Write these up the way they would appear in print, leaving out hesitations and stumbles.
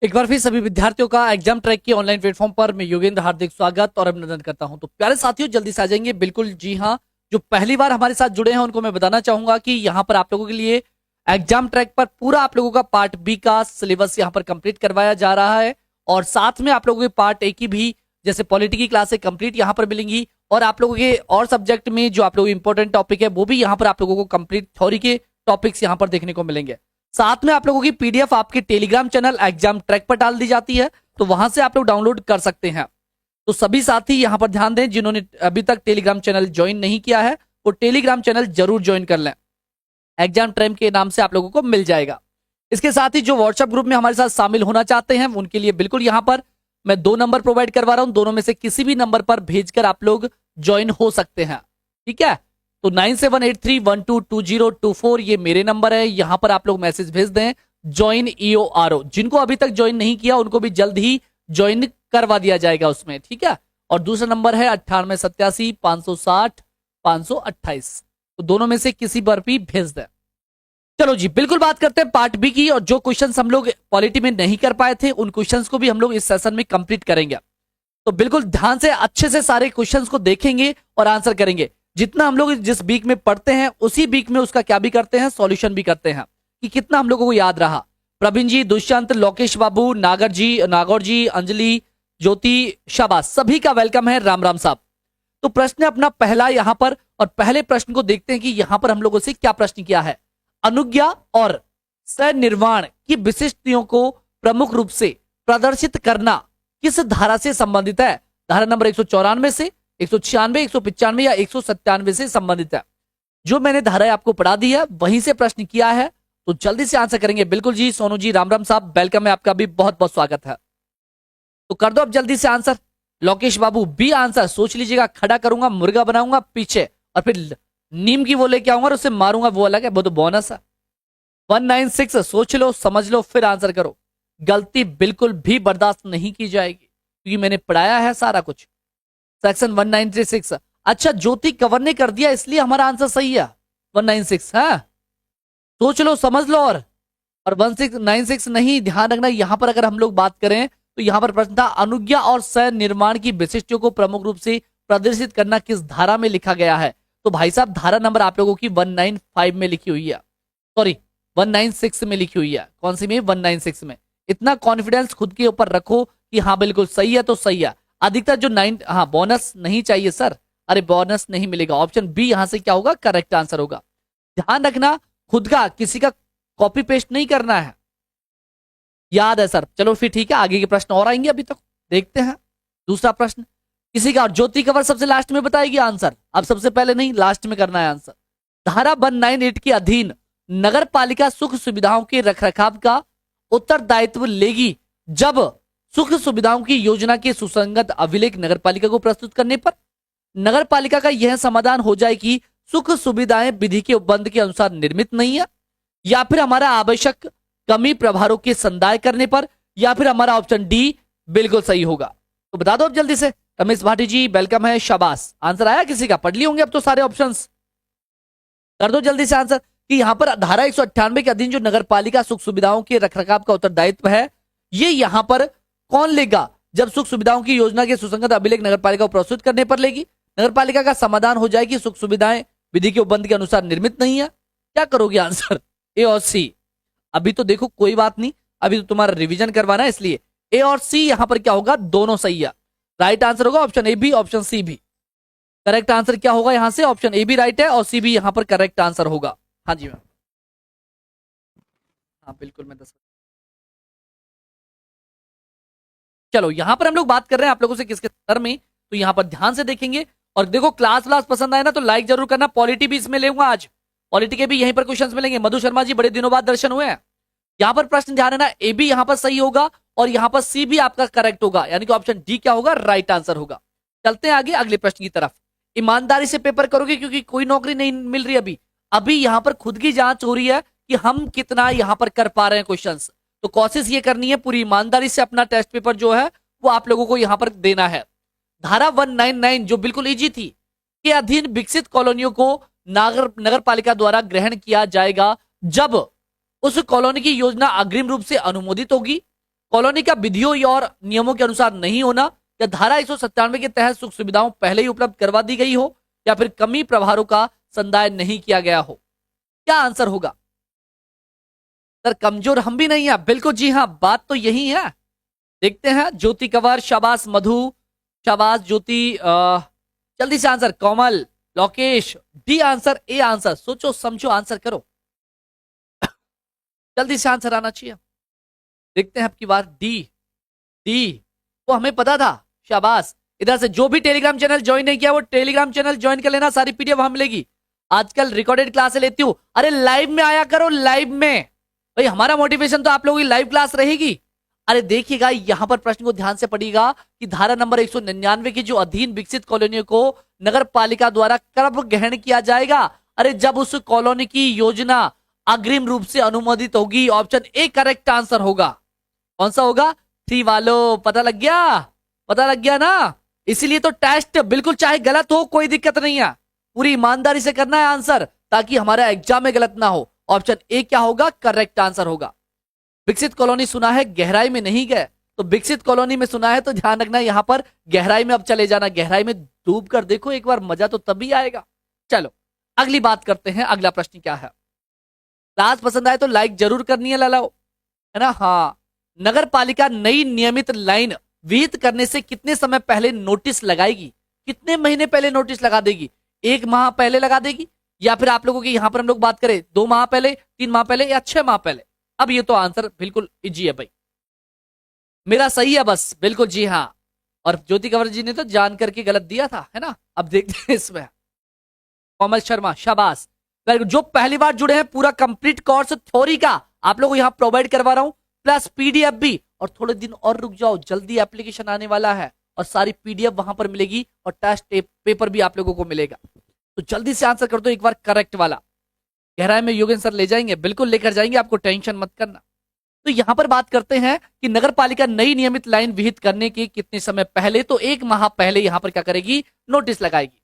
एक बार फिर सभी विद्यार्थियों का एग्जाम ट्रैक के ऑनलाइन प्लेटफॉर्म पर मैं योगेंद्र हार्दिक स्वागत और अभिनंदन करता हूं। तो प्यारे साथियों, जल्दी से आ जाएंगे। बिल्कुल जी हाँ, जो पहली बार हमारे साथ जुड़े हैं उनको मैं बताना चाहूंगा कि यहाँ पर आप लोगों के लिए एग्जाम ट्रैक पर पूरा आप लोगों का पार्ट बी का सिलेबस यहाँ पर कंप्लीट करवाया जा रहा है और साथ में आप लोगों के पार्ट ए की भी जैसे पॉलिटी की क्लासें कंप्लीट यहाँ पर मिलेंगी और आप लोगों के और सब्जेक्ट में जो आप लोगों के इंपॉर्टेंट टॉपिक है वो भी यहाँ पर आप लोगों को कंप्लीट थ्योरी के टॉपिक्स यहाँ पर देखने को मिलेंगे। साथ में आप लोगों की पीडीएफ आपके टेलीग्राम चैनल एग्जाम ट्रैक पर डाल दी जाती है, तो वहां से आप लोग डाउनलोड कर सकते हैं। तो सभी साथी यहां पर ध्यान दें जिन्होंने अभी तक टेलीग्राम चैनल ज्वाइन नहीं किया है वो टेलीग्राम चैनल जरूर ज्वाइन कर लें। एग्जाम ट्रैक के नाम से आप लोगों को मिल जाएगा। इसके साथ ही जो व्हाट्सएप ग्रुप में हमारे साथ शामिल होना चाहते हैं उनके लिए बिल्कुल यहां पर मैं 2 नंबर प्रोवाइड करवा रहा हूं, दोनों में से किसी भी नंबर पर भेजकर आप लोग ज्वाइन हो सकते हैं। ठीक है, तो 9783122024 ये मेरे नंबर है, यहां पर आप लोग मैसेज भेज दें ज्वाइन EORO। जिनको अभी तक ज्वाइन नहीं किया उनको भी जल्द ही ज्वाइन करवा दिया जाएगा उसमें। ठीक है, और दूसरा नंबर है 9887 560 528। तो दोनों में से किसी पर भी भेज दें। चलो जी, बिल्कुल बात करते हैं पार्ट बी की, और जो क्वेश्चंस हम लोग पॉलिटी में नहीं कर पाए थे उन क्वेश्चंस को भी हम लोग इस सेशन में कंप्लीट करेंगे। तो बिल्कुल ध्यान से अच्छे से सारे क्वेश्चंस को देखेंगे और आंसर करेंगे। जितना हम लोग जिस वीक में पढ़ते हैं उसी वीक में उसका क्या भी करते हैं, सॉल्यूशन भी करते हैं कि कितना हम लोगों को याद रहा। प्रवीण जी, दुष्यंत, लोकेश बाबू, नागौर जी, अंजलि, ज्योति, शाबाश, सभी का वेलकम है। राम राम साहब। तो प्रश्न अपना पहला यहां पर, और पहले प्रश्न को देखते हैं कि यहां पर हम लोगों से क्या प्रश्न किया है। अनुज्ञा और सनिर्माण की विशिष्टताओं को प्रमुख रूप से प्रदर्शित करना किस धारा से संबंधित है? धारा नंबर 194 से 196, 195 या 197 से संबंधित है। जो मैंने धाराएं आपको पढ़ा दी है वहीं से प्रश्न किया है, तो जल्दी से आंसर करेंगे। बिल्कुल जी, सोनू जी, राम राम साहब, वेलकम है, आपका भी बहुत बहुत स्वागत है। तो कर दो अब जल्दी से आंसर। लोकेश बाबू, बी आंसर सोच लीजिएगा। खड़ा करूंगा, मुर्गा बनाऊंगा पीछे और फिर नीम की वो लेके आऊंगा और उससे मारूंगा, वो अलग है, वो तो बोनस है। 196 सोच लो, समझ लो, फिर आंसर करो। गलती बिल्कुल भी बर्दाश्त नहीं की जाएगी क्योंकि मैंने पढ़ाया है सारा कुछ। सेक्शन 196। अच्छा, ज्योति कवर ने कर दिया इसलिए हमारा आंसर सही है 196। हाँ, सोच लो, समझ लो। और 1696 नहीं, ध्यान रखना यहां पर अगर हम लोग बात करें तो यहां पर प्रश्न था अनुज्ञा और सनिर्माण की विशिष्टताओं को प्रमुख रूप से प्रदर्शित करना किस धारा में लिखा गया है। तो भाई साहब, धारा नंबर आप लोगों की 195 में लिखी हुई है, सॉरी 196 में लिखी हुई है। कौन सी में? 196 में। इतना कॉन्फिडेंस खुद के ऊपर रखो कि हाँ बिल्कुल सही है तो सही है। अधिकतर जो 9, हाँ बोनस नहीं चाहिए सर, अरे बोनस नहीं मिलेगा। ऑप्शन बी यहां से क्या होगा, करेक्ट आंसर होगा। ध्यान रखना, खुद का किसी का कॉपी पेस्ट नहीं करना है, याद है सर। चलो फिर ठीक है, आगे के प्रश्न और आएंगे, अभी तक देखते हैं। दूसरा प्रश्न किसी का, और ज्योति कवर सबसे लास्ट में बताएगी आंसर, अब सबसे पहले नहीं, लास्ट में करना है आंसर। धारा 198 के अधीन नगर पालिका सुख सुविधाओं के रखरखाव का उत्तरदायित्व लेगी जब सुख सुविधाओं की योजना के सुसंगत अभिलेख नगर पालिका को प्रस्तुत करने पर नगर पालिका का यह समाधान हो जाए कि सुख सुविधाएं विधि के उपबंध के अनुसार निर्मित नहीं है, या फिर हमारा आवश्यक कमी प्रभारों के संदाय करने पर, या फिर हमारा ऑप्शन डी बिल्कुल सही होगा। तो बता दो अब जल्दी से। रमेश भाटी जी, वेलकम है, शाबाश। आंसर आया किसी का? पढ़ लिए होंगे अब तो सारे ऑप्शंस। कर दो जल्दी से आंसर कि यहां पर धारा 198 के अधीन जो नगर पालिका सुख सुविधाओं के रखरखाव का उत्तरदायित्व है, ये यहां पर कौन लेगा? जब सुख सुविधाओं की योजना के सुसंगत अभिलेख नगर पालिका को प्रस्तुत करने पर लेगी। नगर पालिका का समाधान हो जाए कि सुख सुविधाएं विधि के उपबंध के अनुसार निर्मित नहीं है। क्या करोगे आंसर? ए और सी। अभी तो देखो कोई बात नहीं, अभी तो तुम्हारा रिवीजन करवाना है, इसलिए ए और सी यहां पर क्या होगा, दोनों सही है। राइट आंसर होगा ऑप्शन ए भी, ऑप्शन सी भी। करेक्ट आंसर क्या होगा यहां से? ऑप्शन ए भी राइट है और सी भी यहां पर करेक्ट आंसर होगा। हाँ जी मैम, हाँ बिल्कुल, मैं 10। चलो यहां पर हम लोग बात कर रहे हैं आप लोगों से किसके सर में, तो यहां पर ध्यान से देखेंगे। और देखो, क्लास पसंद आए ना तो लाइक जरूर करना। पॉलिटी भी इसमें लेंगे आज, पॉलिटी के भी यहीं पर क्वेश्चंस मिलेंगे। मधु शर्मा जी, बड़े दिनों बाद दर्शन हुए हैं। यहां पर प्रश्न ध्यान देना, ए भी यहां पर सही होगा और यहां पर सी भी आपका करेक्ट होगा, यानी कि ऑप्शन डी क्या होगा, राइट आंसर होगा। चलते हैं आगे अगले प्रश्न की तरफ। ईमानदारी से पेपर करोगे क्योंकि कोई नौकरी नहीं मिल रही अभी। अभी यहां पर खुद की जांच हो रही है कि हम कितना यहां पर कर पा रहे हैं क्वेश्चंस। तो कोशिश ये करनी है पूरी ईमानदारी से अपना टेस्ट पेपर जो है वो आप लोगों को यहां पर देना है। धारा 199 जो बिल्कुल इजी थी, के अधीन विकसित कॉलोनियों को नगर पालिका द्वारा ग्रहण किया जाएगा जब उस कॉलोनी की योजना अग्रिम रूप से अनुमोदित होगी, कॉलोनी का विधियों और नियमों के अनुसार नहीं होना, या धारा 197 के तहत सुख सुविधाओं पहले ही उपलब्ध करवा दी गई हो, या फिर कमी प्रभारों का संदाय नहीं किया गया हो। क्या आंसर होगा? सर कमजोर हम भी नहीं है, बिल्कुल जी हाँ, बात तो यही है। देखते हैं, ज्योति कंवर, शाबाश मधु, शाबाश ज्योति, जल्दी से answer, Komal, Lokesh, D answer, A answer, सोचो समझो आंसर करो, जल्दी से आंसर आना चाहिए। देखते हैं आपकी बार, डी, डी वो हमें पता था, शाबाश। इधर से जो भी टेलीग्राम चैनल ज्वाइन नहीं किया वो टेलीग्राम चैनल ज्वाइन कर लेना, सारी पीडीएफ वहां मिलेगी। आजकल रिकॉर्डेड क्लासें लेती हूँ, अरे लाइव में आया करो, लाइव में, भाई हमारा मोटिवेशन तो आप लोगों की लाइव क्लास रहेगी। अरे देखिएगा यहां पर प्रश्न को ध्यान से पढ़िएगा कि धारा नंबर 199 की जो अधीन विकसित कॉलोनियों को नगर पालिका द्वारा कब ग्रहण किया जाएगा? अरे जब उस कॉलोनी की योजना अग्रिम रूप से अनुमोदित होगी। ऑप्शन ए करेक्ट आंसर होगा। कौन सा होगा? 3 वालों, पता लग गया, पता लग गया ना। इसीलिए तो टेस्ट बिल्कुल चाहे गलत हो कोई दिक्कत नहीं है, पूरी ईमानदारी से करना है आंसर, ताकि हमारा एग्जाम में गलत ना हो। ऑप्शन ए क्या होगा? करेक्ट आंसर होगा। विकसित कॉलोनी सुना है, गहराई में नहीं गए, तो विकसित कॉलोनी में सुना है तो ध्यान रखना यहां पर गहराई में अब चले जाना, गहराई में डूब कर देखो एक बार, मजा तो तभी आएगा। चलो अगली बात करते हैं, अगला प्रश्न क्या है। क्लास पसंद आए तो लाइक जरूर करनी है लालाओ, है ना। हाँ, नगर पालिका नई नियमित लाइन विहित करने से कितने समय पहले नोटिस लगाएगी? कितने महीने पहले नोटिस लगा देगी? 1 माह पहले लगा देगी, या फिर आप लोगों की यहां पर हम लोग बात करें 2 माह पहले, 3 माह पहले, या 6 माह पहले? अब ये तो आंसर बिल्कुल इजी है भाई, मेरा सही है बस, बिल्कुल जी हाँ। और ज्योति कंवर जी ने तो जान करके गलत दिया था, है ना। अब देखते हैं इसमें, कोमल शर्मा, शाबाश। जो पहली बार जुड़े हैं, पूरा कंप्लीट कोर्स थ्योरी का आप लोगों को यहाँ प्रोवाइड करवा रहा हूँ, प्लस पीडीएफ भी। और थोड़े दिन और रुक जाओ, जल्दी एप्लीकेशन आने वाला है और सारी पीडीएफ वहां पर मिलेगी और टेस्ट पेपर भी आप लोगों को मिलेगा। तो जल्दी से आंसर कर दो एक बार करेक्ट वाला। गहराई में योगेंद्र सर ले जाएंगे, बिल्कुल लेकर जाएंगे, आपको टेंशन मत करना। तो यहां पर बात करते हैं कि नगर पालिका नई नियमित लाइन विहित करने के कितने समय पहले? तो 1 माह पहले यहां पर क्या करेगी? नोटिस लगाएगी।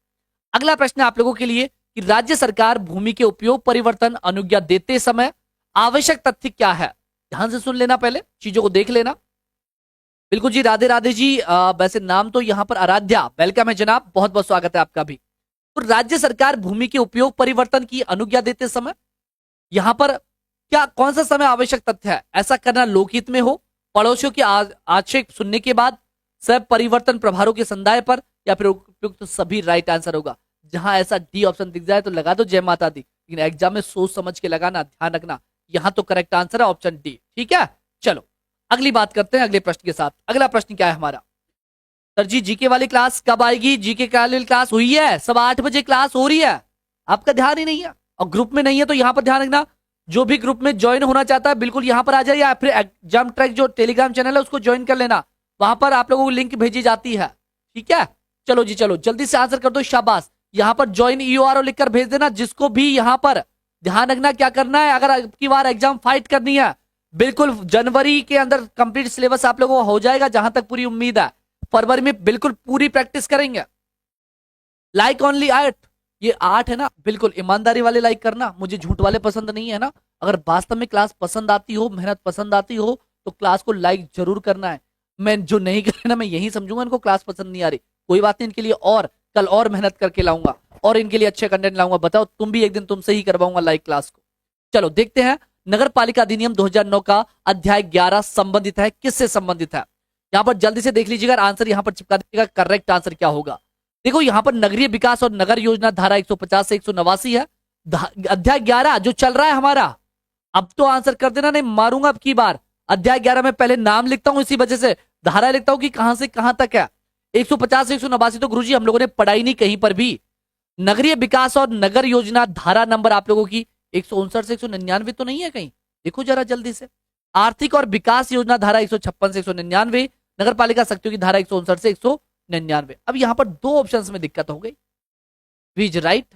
अगला प्रश्न आप लोगों के लिए कि राज्य सरकार भूमि के उपयोग परिवर्तन अनुज्ञा देते समय आवश्यक तथ्य क्या है? ध्यान से सुन लेना, पहले चीजों को देख लेना। बिल्कुल जी, राधे राधे जी, वैसे नाम तो यहाँ पर आराध्या, वेलकम है जनाब, बहुत बहुत स्वागत है आपका भी। तो राज्य सरकार भूमि के उपयोग परिवर्तन की अनुज्ञा देते समय यहां पर क्या, कौन सा समय आवश्यक तथ्य है? ऐसा करना लोकहित में हो, पड़ोसियों के आक्षेप सुनने के बाद, सब परिवर्तन प्रभारों के संदाय पर, या फिर उपयुक्त तो सभी राइट आंसर होगा। जहां ऐसा डी ऑप्शन दिख जाए तो लगा दो जय माता दी, लेकिन एग्जाम में सोच समझ के लगाना, ध्यान रखना। यहां तो करेक्ट आंसर है ऑप्शन डी, ठीक है। चलो अगली बात करते हैं अगले प्रश्न के साथ। अगला प्रश्न क्या है हमारा? सर जी जीके वाली क्लास कब आएगी? जीके वाली क्लास हुई है, सब 8 बजे क्लास हो रही है, आपका ध्यान ही नहीं है। और ग्रुप में नहीं है तो यहां पर ध्यान रखना, जो भी ग्रुप में ज्वाइन होना चाहता है बिल्कुल यहां पर आ जाए, या फिर एग्जाम ट्रैक जो टेलीग्राम चैनल है उसको ज्वाइन कर लेना, वहां पर आप लोगों को लिंक भेजी जाती है, ठीक है। चलो जी चलो, जल्दी से आंसर कर दो, शाबाश। यहां पर ज्वाइन ईओआरओ लिखकर भेज देना, जिसको भी यहां पर ध्यान रखना क्या करना है, अगर आपकी बार एग्जाम फाइट करनी है, बिल्कुल जनवरी के अंदर कंप्लीट सिलेबस आप लोगों को हो जाएगा, जहां तक पूरी उम्मीद है। फरवरी में बिल्कुल पूरी प्रैक्टिस करेंगे। लाइक ओनली 8, ये 8 है ना, बिल्कुल ईमानदारी वाले लाइक करना, मुझे झूठ वाले पसंद नहीं है ना। अगर वास्तव में क्लास पसंद आती हो, मेहनत पसंद आती हो, तो क्लास को लाइक जरूर करना है। मैं जो नहीं करे ना, मैं यही समझूंगा इनको क्लास पसंद नहीं आ रही, कोई बात नहीं, इनके लिए और कल और मेहनत करके लाऊंगा और इनके लिए अच्छे कंटेंट लाऊंगा। बताओ तुम भी एक दिन तुमसे ही करवाऊंगा लाइक क्लास को। चलो देखते हैं, नगर पालिका अधिनियम 2009 का अध्याय 11 संबंधित है, किससे संबंधित है? यहां पर जल्दी से देख लीजिएगा, आंसर यहां पर चिपका दीजिएगा, करेक्ट आंसर क्या होगा। देखो यहां पर नगरीय विकास और नगर योजना धारा 150 से 189 है, अध्याय 11 जो चल रहा है हमारा। अब तो आंसर कर देना, नहीं मारूंगा अब की बार। अध्याय 11 में पहले नाम लिखता हूं, इसी वजह से धारा लिखता हूं कि कहां से कहां तक है। 150 से 189 तो गुरुजी हम लोगों ने पढ़ाई नहीं कहीं पर भी। नगरीय विकास और नगर योजना धारा नंबर आप लोगों की 159 से 199 तो नहीं है कहीं? देखो जरा जल्दी से। आर्थिक और विकास योजना धारा 156 से 199, नगर पालिका शक्तियों की धारा 159 से 199। अब यहां पर 2 ऑप्शंस में दिक्कत हो गई, बीज राइट।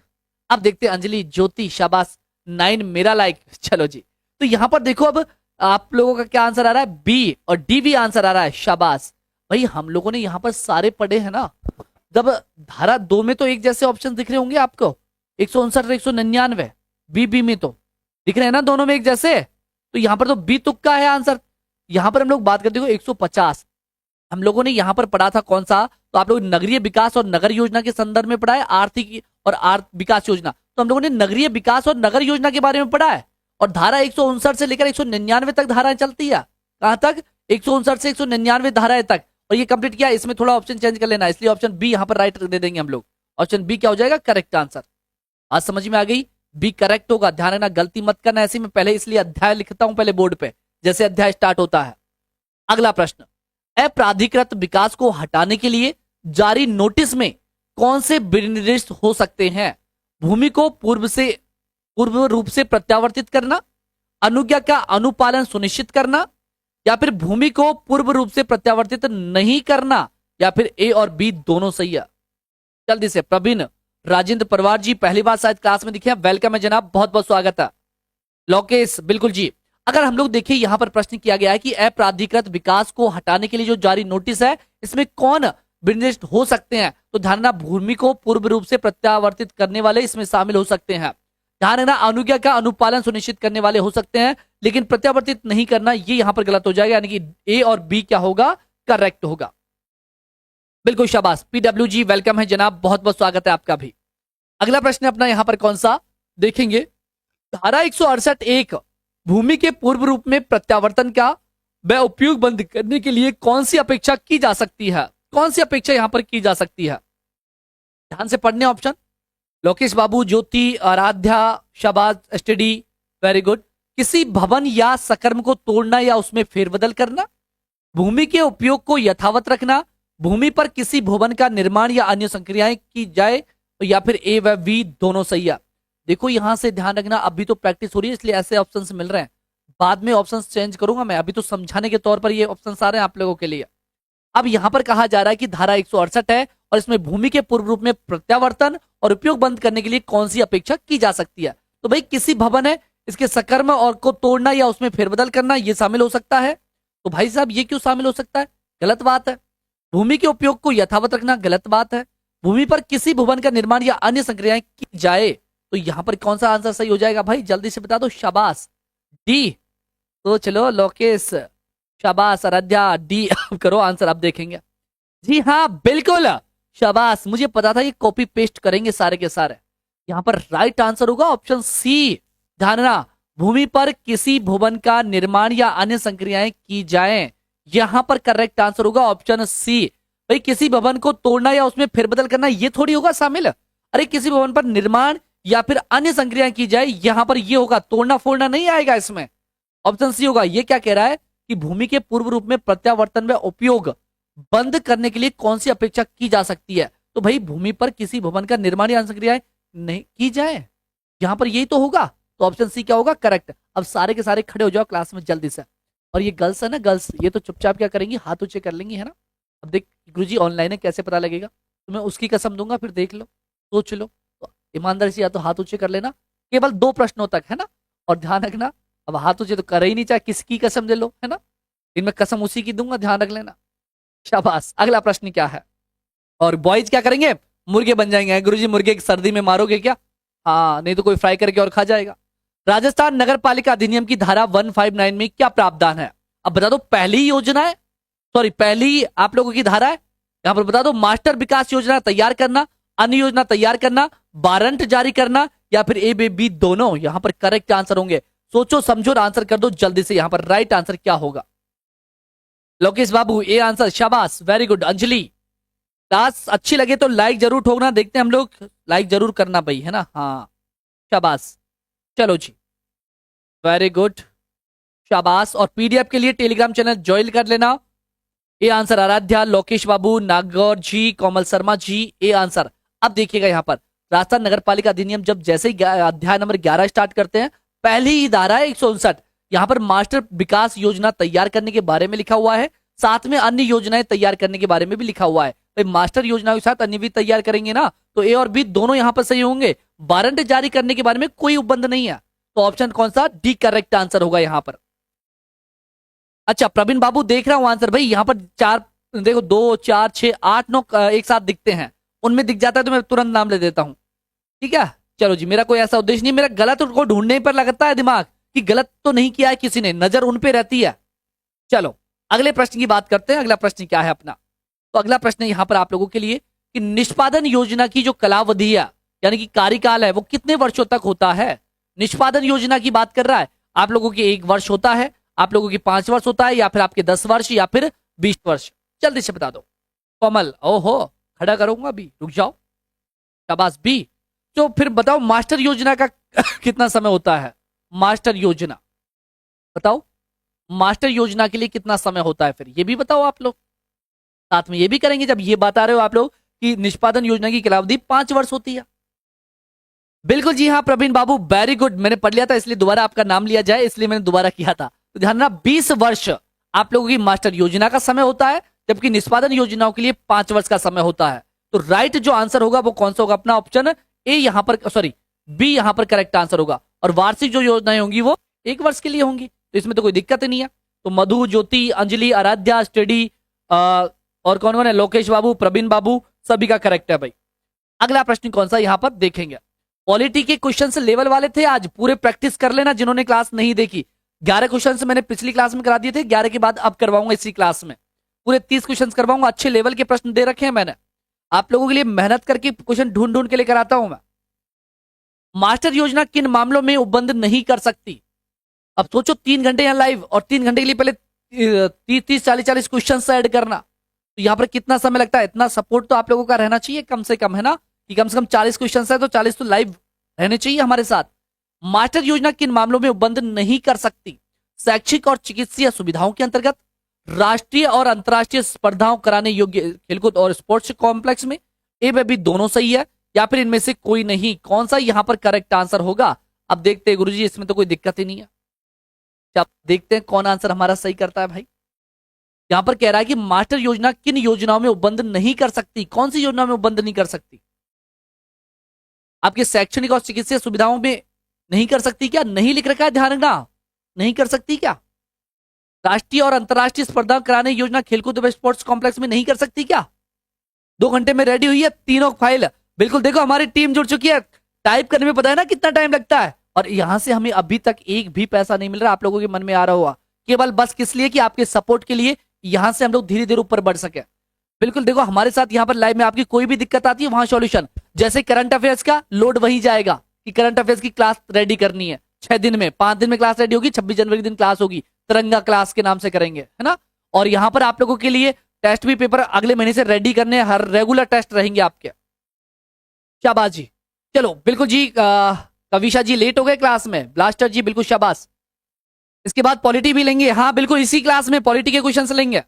अब देखते हैं अंजलि, ज्योति, शाबाश, 9 मेरा लाइक। चलो जी, तो यहां पर देखो अब आप लोगों का क्या आंसर आ रहा है? बी और डी भी आंसर आ रहा है, शाबाश। भाई हम लोगों ने यहां पर सारे पढ़े हैं ना। जब धारा 2 में तो एक जैसे ऑप्शन दिख रहे होंगे आपको, 159 और 199, बी में तो दिख रहे हैं ना दोनों में एक जैसे, तो यहां पर तो बी तुक्का है आंसर। यहां पर हम लोग बात करते हो 150, हम लोगों ने यहां पर पढ़ा था कौन सा, तो आप लोग नगरीय विकास और नगर योजना के संदर्भ में पढ़ा है, आर्थिक और विकास योजना, तो हम लोगों ने नगरीय विकास और नगर योजना के बारे में पढ़ा है। और धारा 159 से लेकर 199 तक धाराएं चलती है, कहां तक, 159 से 199 धाराएं तक, और ये कंप्लीट किया। इसमें थोड़ा ऑप्शन चेंज कर लेना, इसलिए ऑप्शन बी यहां पर राइट दे देंगे हम लोग। ऑप्शन बी क्या हो जाएगा, करेक्ट आंसर। आज समझ में आ गई, बी करेक्ट होगा, ध्यान रखना, गलती मत करना ऐसे में पहले, इसलिए अध्याय लिखता हूं पहले बोर्ड पे, जैसे अध्याय स्टार्ट होता है। अगला प्रश्न, अप्राधिकृत विकास को हटाने के लिए जारी नोटिस में कौन से विनिर्देश हो सकते हैं? भूमि को पूर्व रूप से प्रत्यावर्तित करना, अनुज्ञा का अनुपालन सुनिश्चित करना, या फिर भूमि को पूर्व रूप से प्रत्यावर्तित नहीं करना, या फिर ए और बी दोनों सही है। जल्दी से प्रवीण राजेंद्र परवार जी, पहली बार शायद क्लास में दिखे, वेलकम है जनाब, बहुत बहुत स्वागत है। लोकेश बिल्कुल जी। अगर हम लोग देखिए यहां पर प्रश्न किया गया है कि अप्राधिकृत विकास को हटाने के लिए जो जारी नोटिस है, इसमें कौन विनिर्देश हो सकते हैं? तो ध्यान रखना, भूमि को पूर्व रूप से प्रत्यावर्तित करने वाले इसमें शामिल हो सकते हैं। ध्यान रखना, अनुज्ञा का अनुपालन सुनिश्चित करने वाले हो सकते हैं, लेकिन प्रत्यावर्तित नहीं करना ये यहां पर गलत हो जाएगा, यानी कि ए और बी क्या होगा, करेक्ट होगा। बिल्कुल शाबाश, पीडब्ल्यू जी वेलकम है जनाब, बहुत बहुत स्वागत है आपका भी। अगला प्रश्न अपना यहां पर कौन सा देखेंगे, धारा 168(1) भूमि के पूर्व रूप में प्रत्यावर्तन का व उपयोग बंद करने के लिए कौन सी अपेक्षा की जा सकती है? कौन सी अपेक्षा यहां पर की जा सकती है? ध्यान से पढ़ने ऑप्शन, लोकेश बाबू, ज्योति, आराध्या, शाबाश, स्टडी, वेरी गुड। किसी भवन या सकर्म को तोड़ना या उसमें फेरबदल करना, भूमि के उपयोग को यथावत रखना, भूमि पर किसी भवन का निर्माण या अन्य संक्रियाएं की जाए, या फिर ए व बी दोनों सही है। देखो यहां से ध्यान रखना, अभी तो प्रैक्टिस हो रही है इसलिए ऐसे ऑप्शंस मिल रहे हैं, बाद में ऑप्शंस चेंज करूंगा मैं, अभी तो समझाने के तौर पर ये ऑप्शंस आ रहे हैं आप लोगों के लिए। अब यहां पर कहा जा रहा है कि धारा 168 है और इसमें भूमि के पूर्व रूप में प्रत्यावर्तन और उपयोग बंद करने के लिए कौन सी अपेक्षा की जा सकती है? तो भाई किसी भवन है, इसके सकर्म और को तोड़ना या उसमें फेरबदल करना ये शामिल हो सकता है। तो भाई साहब ये क्यों शामिल हो सकता है? गलत बात है। भूमि के उपयोग को यथावत रखना गलत बात है। भूमि पर किसी भवन का निर्माण या अन्य संक्रियाएं की जाए, तो यहां पर कौन सा आंसर सही हो जाएगा भाई, जल्दी से बता दो, शाबाश, डी। तो चलो लोकेश, शाबाश, आराध्या, डी करो आंसर, अब देखेंगे। जी हाँ बिल्कुल, शाबाश, मुझे पता था ये कॉपी पेस्ट करेंगे सारे के सारे। यहां पर राइट आंसर होगा ऑप्शन सी। ध्यान रखना, भूमि पर किसी भवन का निर्माण या अन्य संक्रियाएं की जाएं, यहां पर करेक्ट आंसर होगा ऑप्शन सी। भाई किसी भवन को तोड़ना या उसमें फेरबदल करना ये थोड़ी होगा शामिल, अरे किसी भवन पर निर्माण या फिर अन्य संक्रियाएं की जाए, यहां पर ये होगा, तोड़ना फोड़ना नहीं आएगा इसमें, ऑप्शन सी होगा। ये क्या कह रहा है कि भूमि के पूर्व रूप में प्रत्यावर्तन व उपयोग बंद करने के लिए कौन सी अपेक्षा की जा सकती है? तो भाई भूमि पर किसी भवन का निर्माण या संक्रियाएं नहीं की जाए, यहां पर यही तो होगा, तो ऑप्शन सी क्या होगा, करेक्ट। अब सारे के सारे खड़े हो जाओ क्लास में जल्दी से। और ये गर्ल्स है ना, गर्ल्स, ये तो चुपचाप क्या करेंगी, हाथ ऊंचे कर लेंगी, है ना। अब देख गुरुजी ऑनलाइन है, कैसे पता लगेगा, तो मैं उसकी कसम दूंगा, फिर देख लो, सोच लो, तो ईमानदारी से या तो हाथ ऊंचे कर लेना, केवल 2 प्रश्नों तक, है ना। और ध्यान रखना, अब हाथ ऊंचे तो कर ही नहीं, चाहे किसकी कसम ले लो, है ना, इनमें कसम उसी की दूंगा, ध्यान रख लेना। शाबाश, अगला प्रश्न क्या है? और बॉयज क्या करेंगे, मुर्गे बन जाएंगे। गुरुजी मुर्गे की सर्दी में मारोगे क्या? हाँ, नहीं तो कोई फ्राई करके और खा जाएगा। राजस्थान नगर पालिका अधिनियम की धारा 159 में क्या प्रावधान है? अब बता दो, पहली योजना है, सॉरी पहली आप लोगों की धारा है, यहां पर बता दो, मास्टर विकास योजना तैयार करना, अन्य योजना तैयार करना, वारंट जारी करना, या फिर ए बी दोनों यहां पर करेक्ट आंसर होंगे। सोचो समझो और आंसर कर दो जल्दी से, यहां पर राइट आंसर क्या होगा? लोकेश बाबू ए आंसर, शाबाश, वेरी गुड। अंजलि, क्लास अच्छी लगे तो लाइक जरूर ठोकना, देखते हैं हम लोग, लाइक जरूर करना भाई, है ना। हाँ शाबाश, चलो जी, वेरी गुड, शाबाश। और पीडीएफ के लिए टेलीग्राम चैनल ज्वाइन कर लेना। A answer Aradhya, Lokesh Babu, Nagaur ji, Komal Sharma ji, A answer. अब देखिएगा यहां पर राजस्थान नगर पालिका अधिनियम जब जैसे ही अध्याय नंबर 11 स्टार्ट करते हैं, पहली ही धारा है 159, यहां पर मास्टर विकास योजना तैयार करने के बारे में लिखा हुआ है, साथ में अन्य योजनाएं तैयार करने के बारे में भी लिखा हुआ है। भाई मास्टर योजना के साथ अन्य भी तैयार करेंगे ना, तो ए और बी दोनों यहां पर सही होंगे। वारंट जारी करने के बारे में कोई उपबंध नहीं है, तो ऑप्शन कौन सा, डी करेक्ट आंसर होगा यहां पर। अच्छा प्रवीण बाबू, देख रहा हूं आंसर भाई, यहां पर 4 देखो, 2 4 6 8 9 एक साथ दिखते हैं, उनमें दिख जाता है तो मैं तुरंत नाम ले देता हूं, ठीक है। चलो जी, मेरा कोई ऐसा उद्देश्य नहीं, मेरा गलत को ढूंढने पर लगता है दिमाग कि गलत तो नहीं किया है किसी ने, नजर उन पे रहती है। चलो अगले प्रश्न की बात करते हैं। अगला प्रश्न क्या है अपना? तो अगला प्रश्न यहां पर आप लोगों के लिए कि निष्पादन योजना की जो कालावधि है यानी कि कार्यकाल है वो कितने वर्षों तक होता है? निष्पादन योजना की बात कर रहा है। आप लोगों की 1 वर्ष होता है, आप लोगों की 5 वर्ष होता है, या फिर आपके 10 वर्ष, या फिर 20 वर्ष? जल्दी से बता दो। कोमल, ओहो खड़ा करूंगा अभी, रुक जाओ। शाबाश बी। तो फिर बताओ मास्टर योजना का कितना समय होता है? मास्टर योजना बताओ, मास्टर योजना के लिए कितना समय होता है? फिर ये भी बताओ आप लोग, साथ में ये भी करेंगे जब ये बता रहे हो आप लोग कि निष्पादन योजना की कालावधि 5 वर्ष होती है। बिल्कुल जी हाँ प्रवीण बाबू, वेरी गुड। मैंने पढ़ लिया था इसलिए दोबारा आपका नाम लिया जाए, इसलिए मैंने दोबारा किया था। तो ध्यान रखना 20 वर्ष आप लोगों की मास्टर योजना का समय होता है, जबकि निष्पादन योजनाओं के लिए 5 वर्ष का समय होता है। तो राइट जो आंसर होगा वो कौन सा होगा? अपना ऑप्शन ए यहां पर, सॉरी बी यहां पर करेक्ट आंसर होगा। और वार्षिक जो योजनाएं होंगी वो 1 वर्ष के लिए होंगी, तो इसमें तो कोई दिक्कत ही नहीं है। तो मधु, ज्योति, अंजलि, आराध्या, स्टडी और कौन कौन है? लोकेश बाबू, प्रवीण बाबू, सभी का करेक्ट है भाई। अगला प्रश्न कौन सा यहां पर देखेंगे? पॉलिटी के क्वेश्चंस लेवल वाले थे, आज पूरे प्रैक्टिस कर लेना जिन्होंने क्लास नहीं देखी। 11 क्वेश्चंस मैंने पिछली क्लास में करा दिए थे, 11 के बाद अब करवाऊंगा इसी क्लास में। पूरे 30 क्वेश्चंस करवाऊंगा, अच्छे लेवल के प्रश्न दे रखे हैं मैंने। आप लोगों के लिए मेहनत करके क्वेश्चन ढूंढ ढूंढ के लेकर आता हूं मैं। मास्टर योजना किन मामलों में उपबंध नहीं कर सकती? अब सोचो 3 घंटे यहाँ लाइव, और 3 घंटे के लिए पहले 30-40 क्वेश्चन ऐड करना, तो यहाँ पर कितना समय लगता है? इतना सपोर्ट तो आप लोगों का रहना चाहिए कम से कम, है ना? कि कम से कम 40 क्वेश्चन है तो 40 तो लाइव रहने चाहिए हमारे साथ। मास्टर योजना किन मामलों में उपबंध नहीं कर सकती? शैक्षिक और चिकित्सीय सुविधाओं के अंतर्गत, राष्ट्रीय और अंतर्राष्ट्रीय स्पर्धाओं कराने योग्य खेलकूद और स्पोर्ट्स कॉम्प्लेक्स में, ए में भी दोनों सही है, या फिर इनमें से कोई नहीं? कौन सा यहां पर करेक्ट आंसर होगा? अब देखते हैं गुरुजी, इसमें तो कोई दिक्कत ही नहीं है। अब देखते हैं कौन आंसर हमारा सही करता है भाई। यहां पर कह रहा है कि मास्टर योजना किन योजनाओं में उपबंध नहीं कर सकती? कौन सी योजना में उपबंध नहीं कर सकती? आपके शैक्षणिक और चिकित्सीय सुविधाओं में नहीं कर सकती क्या? नहीं लिख रखा है, ध्यान रखना। नहीं कर सकती क्या? राष्ट्रीय और अंतर्राष्ट्रीय स्पर्धा कराने योजना खेलकूद व स्पोर्ट्स कॉम्प्लेक्स में नहीं कर सकती क्या? 2 घंटे में रेडी हुई है तीनों फाइल। बिल्कुल देखो हमारी टीम जुड़ चुकी है। टाइप करने में पता है ना कितना टाइम लगता है, और यहां से हमें अभी तक एक भी पैसा नहीं मिल रहा। आप लोगों के मन में आ रहा हुआ, केवल बस किस लिए? कि आपके सपोर्ट के लिए यहां से हम लोग धीरे धीरे ऊपर बढ़ सके। बिल्कुल देखो हमारे साथ यहाँ पर लाइव में आपकी कोई भी दिक्कत आती है वहां सॉल्यूशन, जैसे करंट अफेयर्स का लोड वही जाएगा कि करंट अफेयर्स की क्लास रेडी करनी है 6 दिन में, 5 दिन में क्लास रेडी होगी, 26 जनवरी दिन क्लास होगी, तिरंगा क्लास के नाम से करेंगे, है ना? और यहाँ पर आप लोगों के लिए टेस्ट भी पेपर अगले महीने से रेडी करने, हर रेगुलर टेस्ट रहेंगे आपके। शाबाश जी। चलो बिल्कुल जी, कविशा जी लेट हो गए क्लास में, ब्लास्टर जी बिल्कुल शाबाश। इसके बाद पॉलिटी भी लेंगे, हाँ बिल्कुल इसी क्लास में पॉलिटी के क्वेश्चन लेंगे।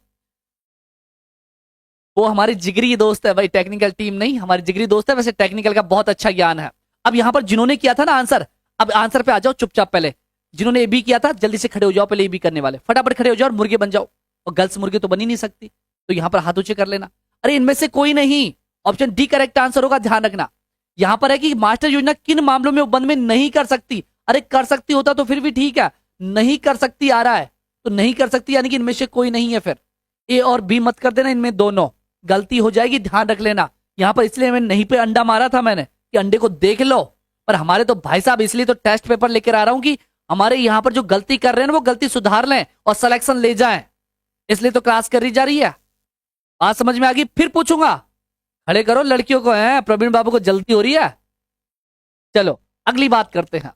वो हमारी जिगरी दोस्त है भाई, टेक्निकल टीम नहीं, हमारी जिगरी दोस्त है। वैसे टेक्निकल का बहुत अच्छा ज्ञान है। अब यहाँ पर जिन्होंने किया था ना आंसर, अब आंसर पे आ जाओ चुपचाप। पहले जिन्होंने ए बी किया था जल्दी से खड़े हो जाओ, पहले ए बी करने वाले फटाफट खड़े हो जाओ और मुर्गे बन जाओ। और गर्ल्स मुर्गे तो बन ही नहीं सकती, तो यहाँ पर हाथ ऊंचे कर लेना। अरे इनमें से कोई नहीं, ऑप्शन डी करेक्ट आंसर होगा, ध्यान रखना। यहाँ पर है कि मास्टर योजना किन मामलों में उपबंध में नहीं कर सकती। अरे कर सकती होता तो फिर भी ठीक है, नहीं कर सकती आ रहा है तो नहीं कर सकती, यानी कि इनमें से कोई नहीं है। फिर ए और बी मत कर देना, इनमें दोनों गलती हो जाएगी, ध्यान रख लेना। यहाँ पर इसलिए मैं नहीं पे अंडा मारा था मैंने कि अंडे को देख लो, पर हमारे तो भाई साहब इसलिए तो टेस्ट पेपर लेकर आ रहा हूं कि हमारे यहाँ पर जो गलती कर रहे हैं ना वो गलती सुधार लें और सिलेक्शन ले जाएं, इसलिए तो क्लास करी जा रही है। बात समझ में आ गई? फिर पूछूंगा, खड़े करो लड़कियों को, है प्रवीण बाबू को जल्दी हो रही है। चलो अगली बात करते हैं।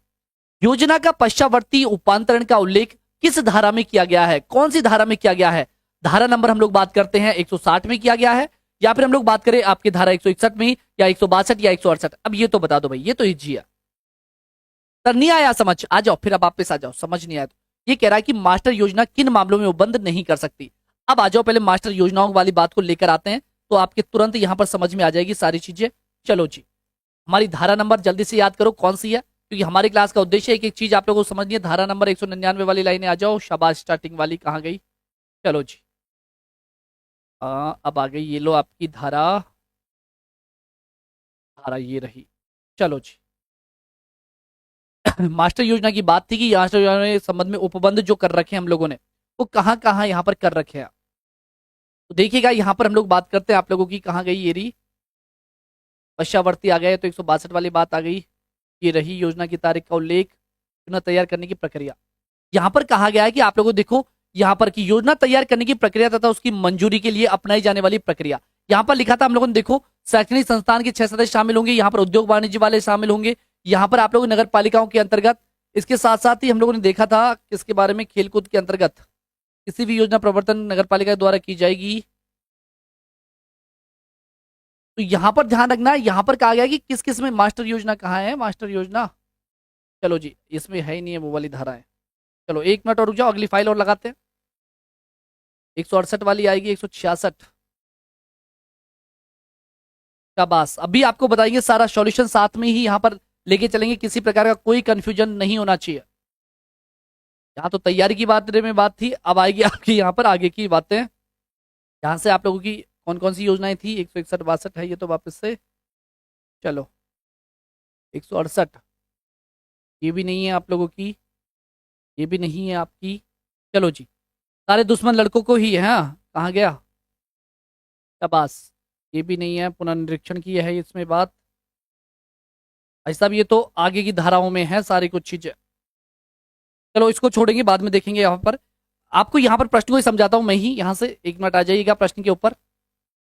योजना का पश्चावर्ती उपांतरण का उल्लेख किस धारा में किया गया है? कौन सी धारा में किया गया है? धारा नंबर हम लोग बात करते हैं 160 में किया गया है, या फिर हम लोग बात करें आपकी धारा 161 में, या 162 या 168? अब ये तो बता दो भाई, ये तो इजी है। सर नहीं आया समझ, आ जाओ फिर, अब वापस आ जाओ। समझ नहीं आया तो ये कह रहा है कि मास्टर योजना किन मामलों में उपबंध नहीं कर सकती। अब आ जाओ, पहले मास्टर योजनाओं वाली बात को लेकर आते हैं, तो आपके तुरंत यहां पर समझ में आ जाएगी सारी चीजें। चलो जी, हमारी धारा नंबर जल्दी से याद करो कौन सी है, क्योंकि हमारी क्लास का उद्देश्य एक एक चीज आप लोगों को समझनी है। धारा नंबर 199 वाली लाइनें आ जाओ, शाबाश। स्टार्टिंग वाली कहाँ गई? चलो जी, अब आ गई, ये लो आपकी धारा, धारा ये रही। चलो जी मास्टर योजना की बात थी कि मास्टर योजना के संबंध में उपबंध जो कर रखे हैं हम लोगों ने, वो कहाँ कहाँ यहाँ पर कर रखे हैं। तो देखिएगा यहाँ पर हम लोग बात करते हैं आप लोगों की, कहाँ गई ये रही, पश्चावर्ती आ गए तो 162 वाली बात आ गई। ये रही योजना की तारीख का उल्लेख, योजना तैयार करने की प्रक्रिया। यहाँ पर कहा गया है कि आप लोगों देखो यहाँ पर की योजना तैयार करने की प्रक्रिया तथा उसकी मंजूरी के लिए अपनाई जाने वाली प्रक्रिया। यहाँ पर लिखा था हम लोगों ने, देखो शैक्षणिक संस्थान के 6 सदस्य शामिल होंगे, यहाँ पर उद्योग वाणिज्य वाले शामिल होंगे, यहाँ पर आप लोग नगर पालिकाओं के अंतर्गत। इसके साथ साथ ही हम लोगों ने देखा था किसके बारे में, खेलकूद के अंतर्गत किसी भी योजना प्रवर्तन नगर पालिका द्वारा की जाएगी। तो यहाँ पर ध्यान रखना, यहाँ पर कहा गया कि किस किस में मास्टर योजना कहाँ है, मास्टर योजना। चलो जी, इसमें है ही नहीं है वो वाली धारा है। चलो 1 मिनट और रुक जाओ, अगली फाइल और लगाते हैं। 168 वाली आएगी, 166 का बस अभी आपको बताएंगे सारा सॉल्यूशन साथ में ही यहाँ पर लेके चलेंगे, किसी प्रकार का कोई कंफ्यूजन नहीं होना चाहिए। यहाँ तो तैयारी की बात थी, अब आएगी आपकी यहाँ पर आगे की बातें। यहाँ से आप लोगों की कौन कौन सी योजनाएं थी, 161 62 है ये तो वापस से। चलो 168 ये भी नहीं है आप लोगों की, ये भी नहीं है आपकी। चलो जी, सारे दुश्मन लड़कों को ही है। हाँ, कहाँ गया शाबाश, ये भी नहीं है, पुनर्निरीक्षण की है इसमें बात। ऐसा भी ये तो आगे की धाराओं में है सारी कुछ चीजें। चलो इसको छोड़ेंगे, बाद में देखेंगे। यहाँ पर आपको यहाँ पर प्रश्न को ही समझाता हूं मैं ही, यहाँ से 1 मिनट आ जाइएगा प्रश्न के ऊपर,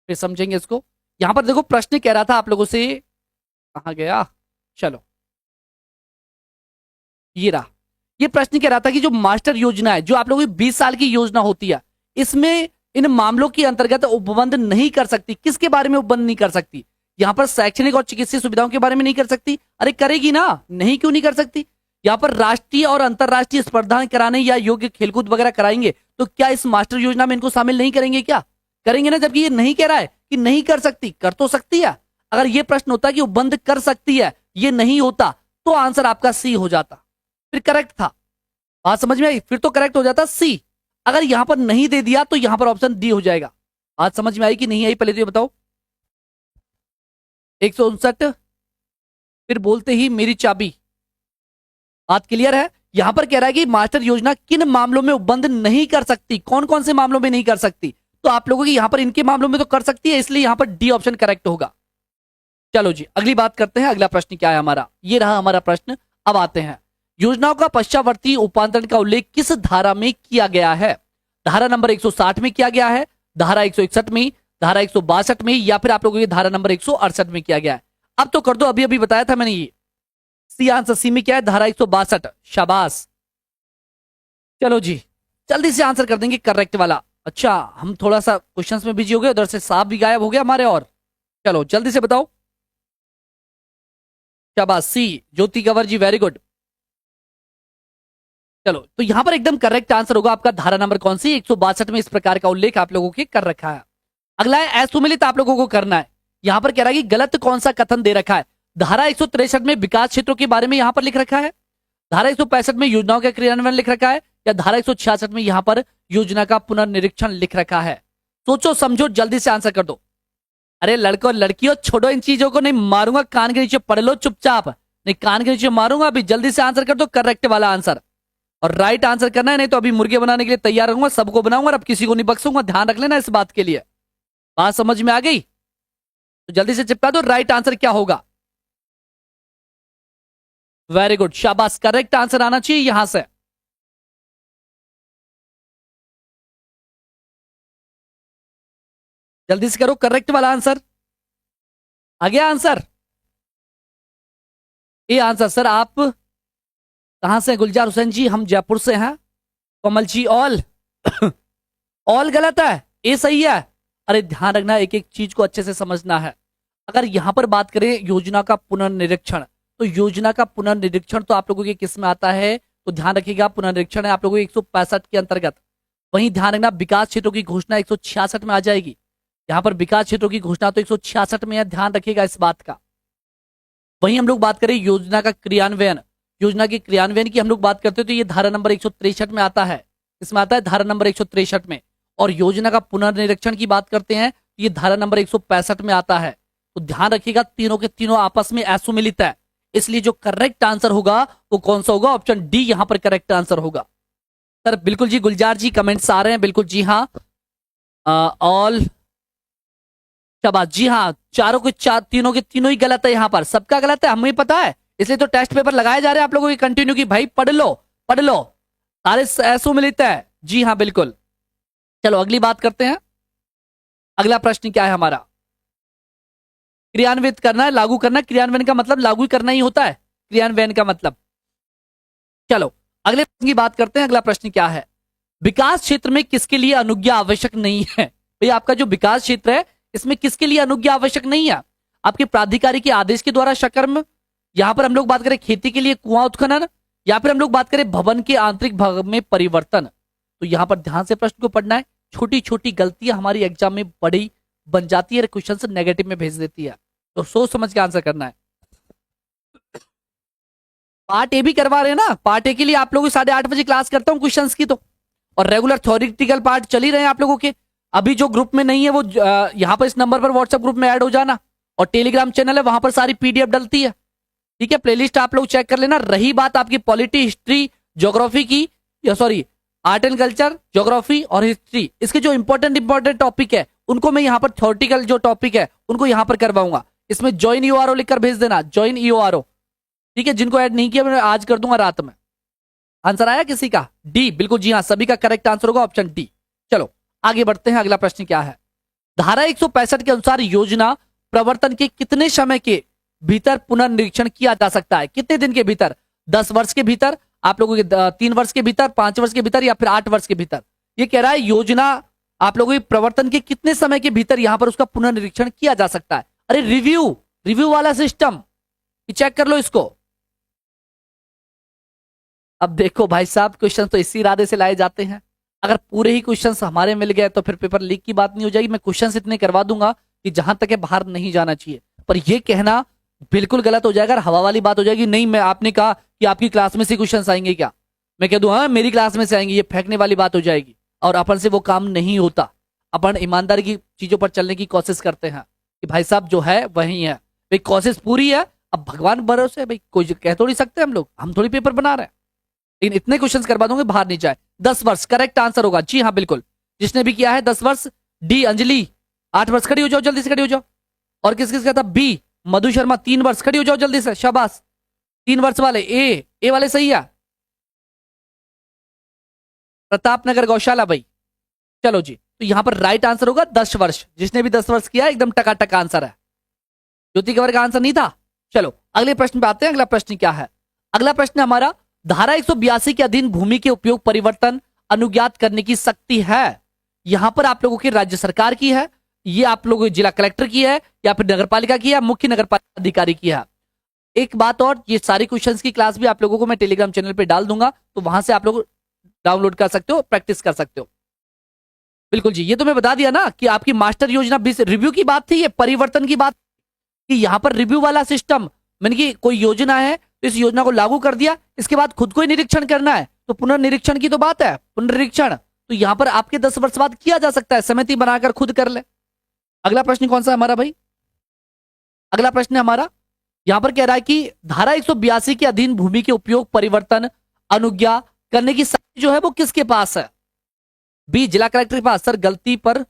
फिर समझेंगे इसको। यहाँ पर देखो प्रश्न कह रहा था आप लोगों से, कहाँ गया, चलो ये रहा। ये प्रश्न कह रहा था कि जो मास्टर योजना है, जो आप लोगों की 20 साल की योजना होती है, इसमें इन मामलों के अंतर्गत उपबंध नहीं कर सकती। किसके बारे में उपबंध नहीं कर सकती? यहाँ पर शैक्षणिक और चिकित्सीय सुविधाओं के बारे में नहीं कर सकती। अरे करेगी ना, नहीं क्यों नहीं कर सकती? यहाँ पर राष्ट्रीय और अंतरराष्ट्रीय स्पर्धाएं कराने या योग्य खेलकूद वगैरह कराएंगे, तो क्या इस मास्टर योजना में इनको शामिल नहीं करेंगे? क्या करेंगे ना, जबकि ये नहीं कह रहा है कि नहीं कर सकती, कर तो सकती है। अगर ये प्रश्न होता कि उपबंध कर सकती है, ये नहीं होता, तो आंसर आपका सी हो जाता, फिर करेक्ट था। बात समझ में आई? फिर तो करेक्ट हो जाता सी। अगर यहां पर नहीं दे दिया तो यहां पर ऑप्शन डी हो जाएगा। बात समझ में आई कि नहीं आई, पहले तो ये बताओ। 159 फिर बोलते ही मेरी चाबी। बात क्लियर है? यहां पर कह रहा है कि मास्टर योजना किन मामलों में उपबंध नहीं कर सकती, कौन कौन से मामलों में नहीं कर सकती। तो आप लोगों की यहां पर इनके मामलों में तो कर सकती है, इसलिए यहां पर डी ऑप्शन करेक्ट होगा। चलो जी, अगली बात करते हैं। अगला प्रश्न क्या है हमारा, ये रहा हमारा प्रश्न। अब आते हैं, योजनाओं का पश्चावर्ती उपांतरण का उल्लेख किस धारा में किया गया है? धारा नंबर 160 में किया गया है, धारा 161 में, धारा 162 में, या फिर आप लोगों की धारा नंबर 168 में किया गया है? अब तो कर दो, अभी अभी बताया था मैंने ये। सी आंसर, सी में क्या है, धारा 162। शाबाश। चलो जी, जल्दी से आंसर कर देंगे करेक्ट वाला। अच्छा, हम थोड़ा सा क्वेश्चंस में बिजी हो गए, उधर से साहब भी गायब हो गया हमारे। और चलो जल्दी से बताओ। शाबाश, सी ज्योति कंवर जी, वेरी गुड। चलो, तो यहां पर एकदम करेक्ट आंसर होगा आपका धारा नंबर कौन सी, 162 में इस प्रकार का उल्लेख आप लोगों के कर रखा है। अगला है असुमिलित, आप लोगों को करना है। यहां पर कह रहा है कि गलत कौन सा कथन दे रखा है। धारा 163 में विकास क्षेत्रों के बारे में यहां पर लिख रखा है, धारा 165 में योजनाओं का क्रियान्वयन लिख रखा है, या धारा 166 में यहां पर योजना का पुनर्निरीक्षण लिख रखा है? सोचो समझो, जल्दी से आंसर कर दो। अरे लड़कों लड़कियों, छोड़ो इन चीजों को, नहीं मारूंगा, कान के नीचे पढ़ लो चुपचाप, नहीं कान के नीचे मारूंगा। अभी जल्दी से आंसर कर दो करेक्ट वाला आंसर, और राइट आंसर करना है, नहीं तो अभी मुर्गे बनाने के लिए तैयार रहूंगा, सबको बनाऊंगा और अब किसी को नहीं बख्सूंगा। ध्यान रख लेना इस बात के लिए। बात समझ में आ गई? तो जल्दी से चिपका दो, राइट आंसर क्या होगा। वेरी गुड, शाबाश, करेक्ट आंसर आना चाहिए यहां से। जल्दी से करो करेक्ट वाला आंसर। आ गया आंसर? ये आंसर सर आप कहां से? गुलजार हुसैन जी, हम जयपुर से हैं। कमल जी, ऑल ऑल गलत है, ये सही है। अरे ध्यान रखना, एक एक चीज को अच्छे से समझना है। अगर यहां पर बात करें योजना का पुनर्निरीक्षण, तो योजना का पुनर्निरीक्षण तो आप लोगों के किस में आता है? तो ध्यान रखिएगा, पुनर्निरीक्षण है आप लोगों को 165 के अंतर्गत। वहीं ध्यान रखना, विकास क्षेत्रों की घोषणा 166 में आ जाएगी। यहां पर विकास क्षेत्रों की घोषणा तो 166 में है, ध्यान रखिएगा इस बात का। वहीं हम लोग बात करें योजना का क्रियान्वयन, योजना के क्रियान्वयन की हम लोग बात करते हैं, तो ये धारा नंबर 163 में आता है। इसमें आता है धारा नंबर 163 में। और योजना का पुनर्निरीक्षण की बात करते हैं, तो ये धारा नंबर 165 में आता है। तो ध्यान रखिएगा, तीनों के तीनों आपस में असुमिलित है, इसलिए जो करेक्ट आंसर होगा वो कौन सा होगा? ऑप्शन डी यहां पर करेक्ट आंसर होगा। सर बिल्कुल जी, गुलजार जी कमेंट्स आ रहे हैं, बिल्कुल जी हाँ। ऑल शाबाश, जी हाँ, चारों के तीनों के तीनों ही गलत है, यहां पर सबका गलत है, हमें पता है, इसलिए तो टेस्ट पेपर लगाए जा रहे हैं आप लोगों की कंटिन्यू की भाई पढ़ लो पढ़ लो। सारे असुमिलित है, जी हाँ बिल्कुल। चलो अगली बात करते हैं। अगला प्रश्न क्या है हमारा? क्रियान्वित करना है, लागू करना। क्रियान्वयन का मतलब लागू करना ही होता है, क्रियान्वयन का मतलब। चलो अगले प्रश्न की बात करते हैं। अगला प्रश्न क्या है? विकास क्षेत्र में किसके लिए अनुज्ञा आवश्यक नहीं है? भाई आपका जो विकास क्षेत्र है इसमें किसके लिए अनुज्ञा आवश्यक नहीं है? आपके प्राधिकारी के आदेश के द्वारा सकर्म, यहां पर हम लोग बात करें खेती के लिए कुआं उत्खनन, या फिर हम लोग बात करें भवन के आंतरिक भाग में परिवर्तन। तो यहां पर ध्यान से प्रश्न को पढ़ना है। छोटी छोटी गलतियां हमारी एग्जाम में बड़ी बन जाती है, क्वेश्चन से नेगेटिव में भेज देती है, तो सोच समझ के आंसर करना है। पार्ट ए भी करवा रहे हैं ना, पार्ट ए के लिए आप लोगों की 8:30 बजे क्लास करता हूँ क्वेश्चंस की, तो और रेगुलर थ्योरेटिकल पार्ट चल ही रहे हैं आप लोगों के। अभी जो ग्रुप में नहीं है वो यहाँ पर इस नंबर पर व्हाट्सएप ग्रुप में ऐड हो जाना, और टेलीग्राम चैनल है वहां पर सारी पीडीएफ डलती है, ठीक है। प्लेलिस्ट आप लोग चेक कर लेना। रही बात आपकी पॉलिटी, हिस्ट्री, ज्योग्राफी की, या sorry art and culture, geography और हिस्ट्री, इसके जो इंपॉर्टेंट टॉपिक है उनको मैं यहाँ पर थ्योरेटिकल जो टॉपिक है उनको यहाँ पर करवाऊंगा। इसमें ज्वाइन ईओआरओ लिखकर भेज देना, ज्वाइन ईओआरओ, ठीक है। जिनको ऐड नहीं किया मैं आज कर दूंगा रात में। आंसर आया किसी का? डी, बिल्कुल जी हाँ, सभी का करेक्ट आंसर होगा ऑप्शन डी। चलो आगे बढ़ते हैं। अगला प्रश्न क्या है? धारा 165 के अनुसार योजना प्रवर्तन के कितने समय के भीतर पुनर्निरीक्षण किया जा सकता है? कितने दिन के भीतर? 10 वर्ष के भीतर, आप लोगों के 3 वर्ष के भीतर, 5 वर्ष के भीतर, या फिर 8 वर्ष के भीतर? ये कह रहा है योजना आप लोगों के प्रवर्तन के कितने समय के भीतर यहां पर उसका पुनर्निरीक्षण किया जा सकता है। अरे रिव्यू वाला सिस्टम, चेक कर लो इसको। अब देखो भाई साहब, क्वेश्चन तो इसी इरादे से लाए जाते हैं। अगर पूरे ही क्वेश्चंस हमारे मिल गए तो फिर पेपर लीक की बात नहीं हो जाएगी। मैं क्वेश्चंस इतने करवा दूंगा कि जहां तक है बाहर नहीं जाना चाहिए, पर यह कहना बिल्कुल गलत हो जाएगा और हवा वाली बात हो जाएगी। नहीं, मैं आपने कहा कि आपकी क्लास में से क्वेश्चंस आएंगे क्या, मैं कह दूं हाँ मेरी क्लास में से आएंगे, ये फेंकने वाली बात हो जाएगी। और अपन से वो काम नहीं होता। अपन ईमानदारी की चीजों पर चलने की कोशिश करते हैं कि भाई साहब जो है वही है, भाई कोशिश पूरी है। अब भगवान भरोसे, भाई कोई कह थोड़ी सकते हम थोड़ी पेपर बना रहे हैं। लेकिन इतने क्वेश्चन करवा दूंगे बाहर नहीं जाए। 10 वर्ष करेक्ट आंसर होगा, जी हाँ बिल्कुल। जिसने भी किया है 10 वर्ष, डी अंजलि 8 वर्ष, खड़ी हो जाओ जल्दी से, खड़ी हो जाओ। और किस किस का था? बी मधु शर्मा 3 वर्ष, खड़ी हो जाओ जल्दी से, शाबाश। 3 वर्ष वाले ए वाले सही है। प्रताप नगर गौशाला भाई, चलो जी। तो यहां पर राइट आंसर होगा 10 वर्ष। जिसने भी 10 वर्ष किया एकदम टकाटक आंसर है। ज्योति कवर का आंसर नहीं था। चलो अगले प्रश्न पे आते हैं। अगला प्रश्न क्या है? अगला प्रश्न हमारा, धारा 182 के अधीन भूमि के उपयोग परिवर्तन अनुज्ञात करने की शक्ति है, यहां पर आप लोगों की राज्य सरकार की है, ये आप लोगों जिला कलेक्टर की है, या फिर नगर पालिका की है, मुख्य नगर पालिका अधिकारी की है? एक बात और, ये सारी क्वेश्चंस की क्लास भी आप लोगों को मैं टेलीग्राम चैनल पे डाल दूंगा, तो वहां से आप लोग डाउनलोड कर सकते हो, प्रैक्टिस कर सकते हो। बिल्कुल जी, ये तो मैं बता दिया ना कि आपकी मास्टर योजना रिव्यू की बात थी, ये परिवर्तन की बात, कि यहां पर रिव्यू वाला सिस्टम, मैंने कि कोई योजना है तो इस योजना को लागू कर दिया, इसके बाद खुद को ही निरीक्षण करना है, तो पुनर्निरीक्षण की तो बात है। पुनर्निरीक्षण तो यहां पर आपके 10 वर्ष बाद किया जा सकता है, समिति बनाकर खुद कर ले। अगला प्रश्न कौन सा हमारा भाई? अगला प्रश्न हमारा यहां पर कह रहा है कि धारा 182 के अधीन भूमि के उपयोग परिवर्तन अनुज्ञा करने की शक्ति जो है वो किसके पास है? बी जिला कलेक्टर के पास। सर गलती पर,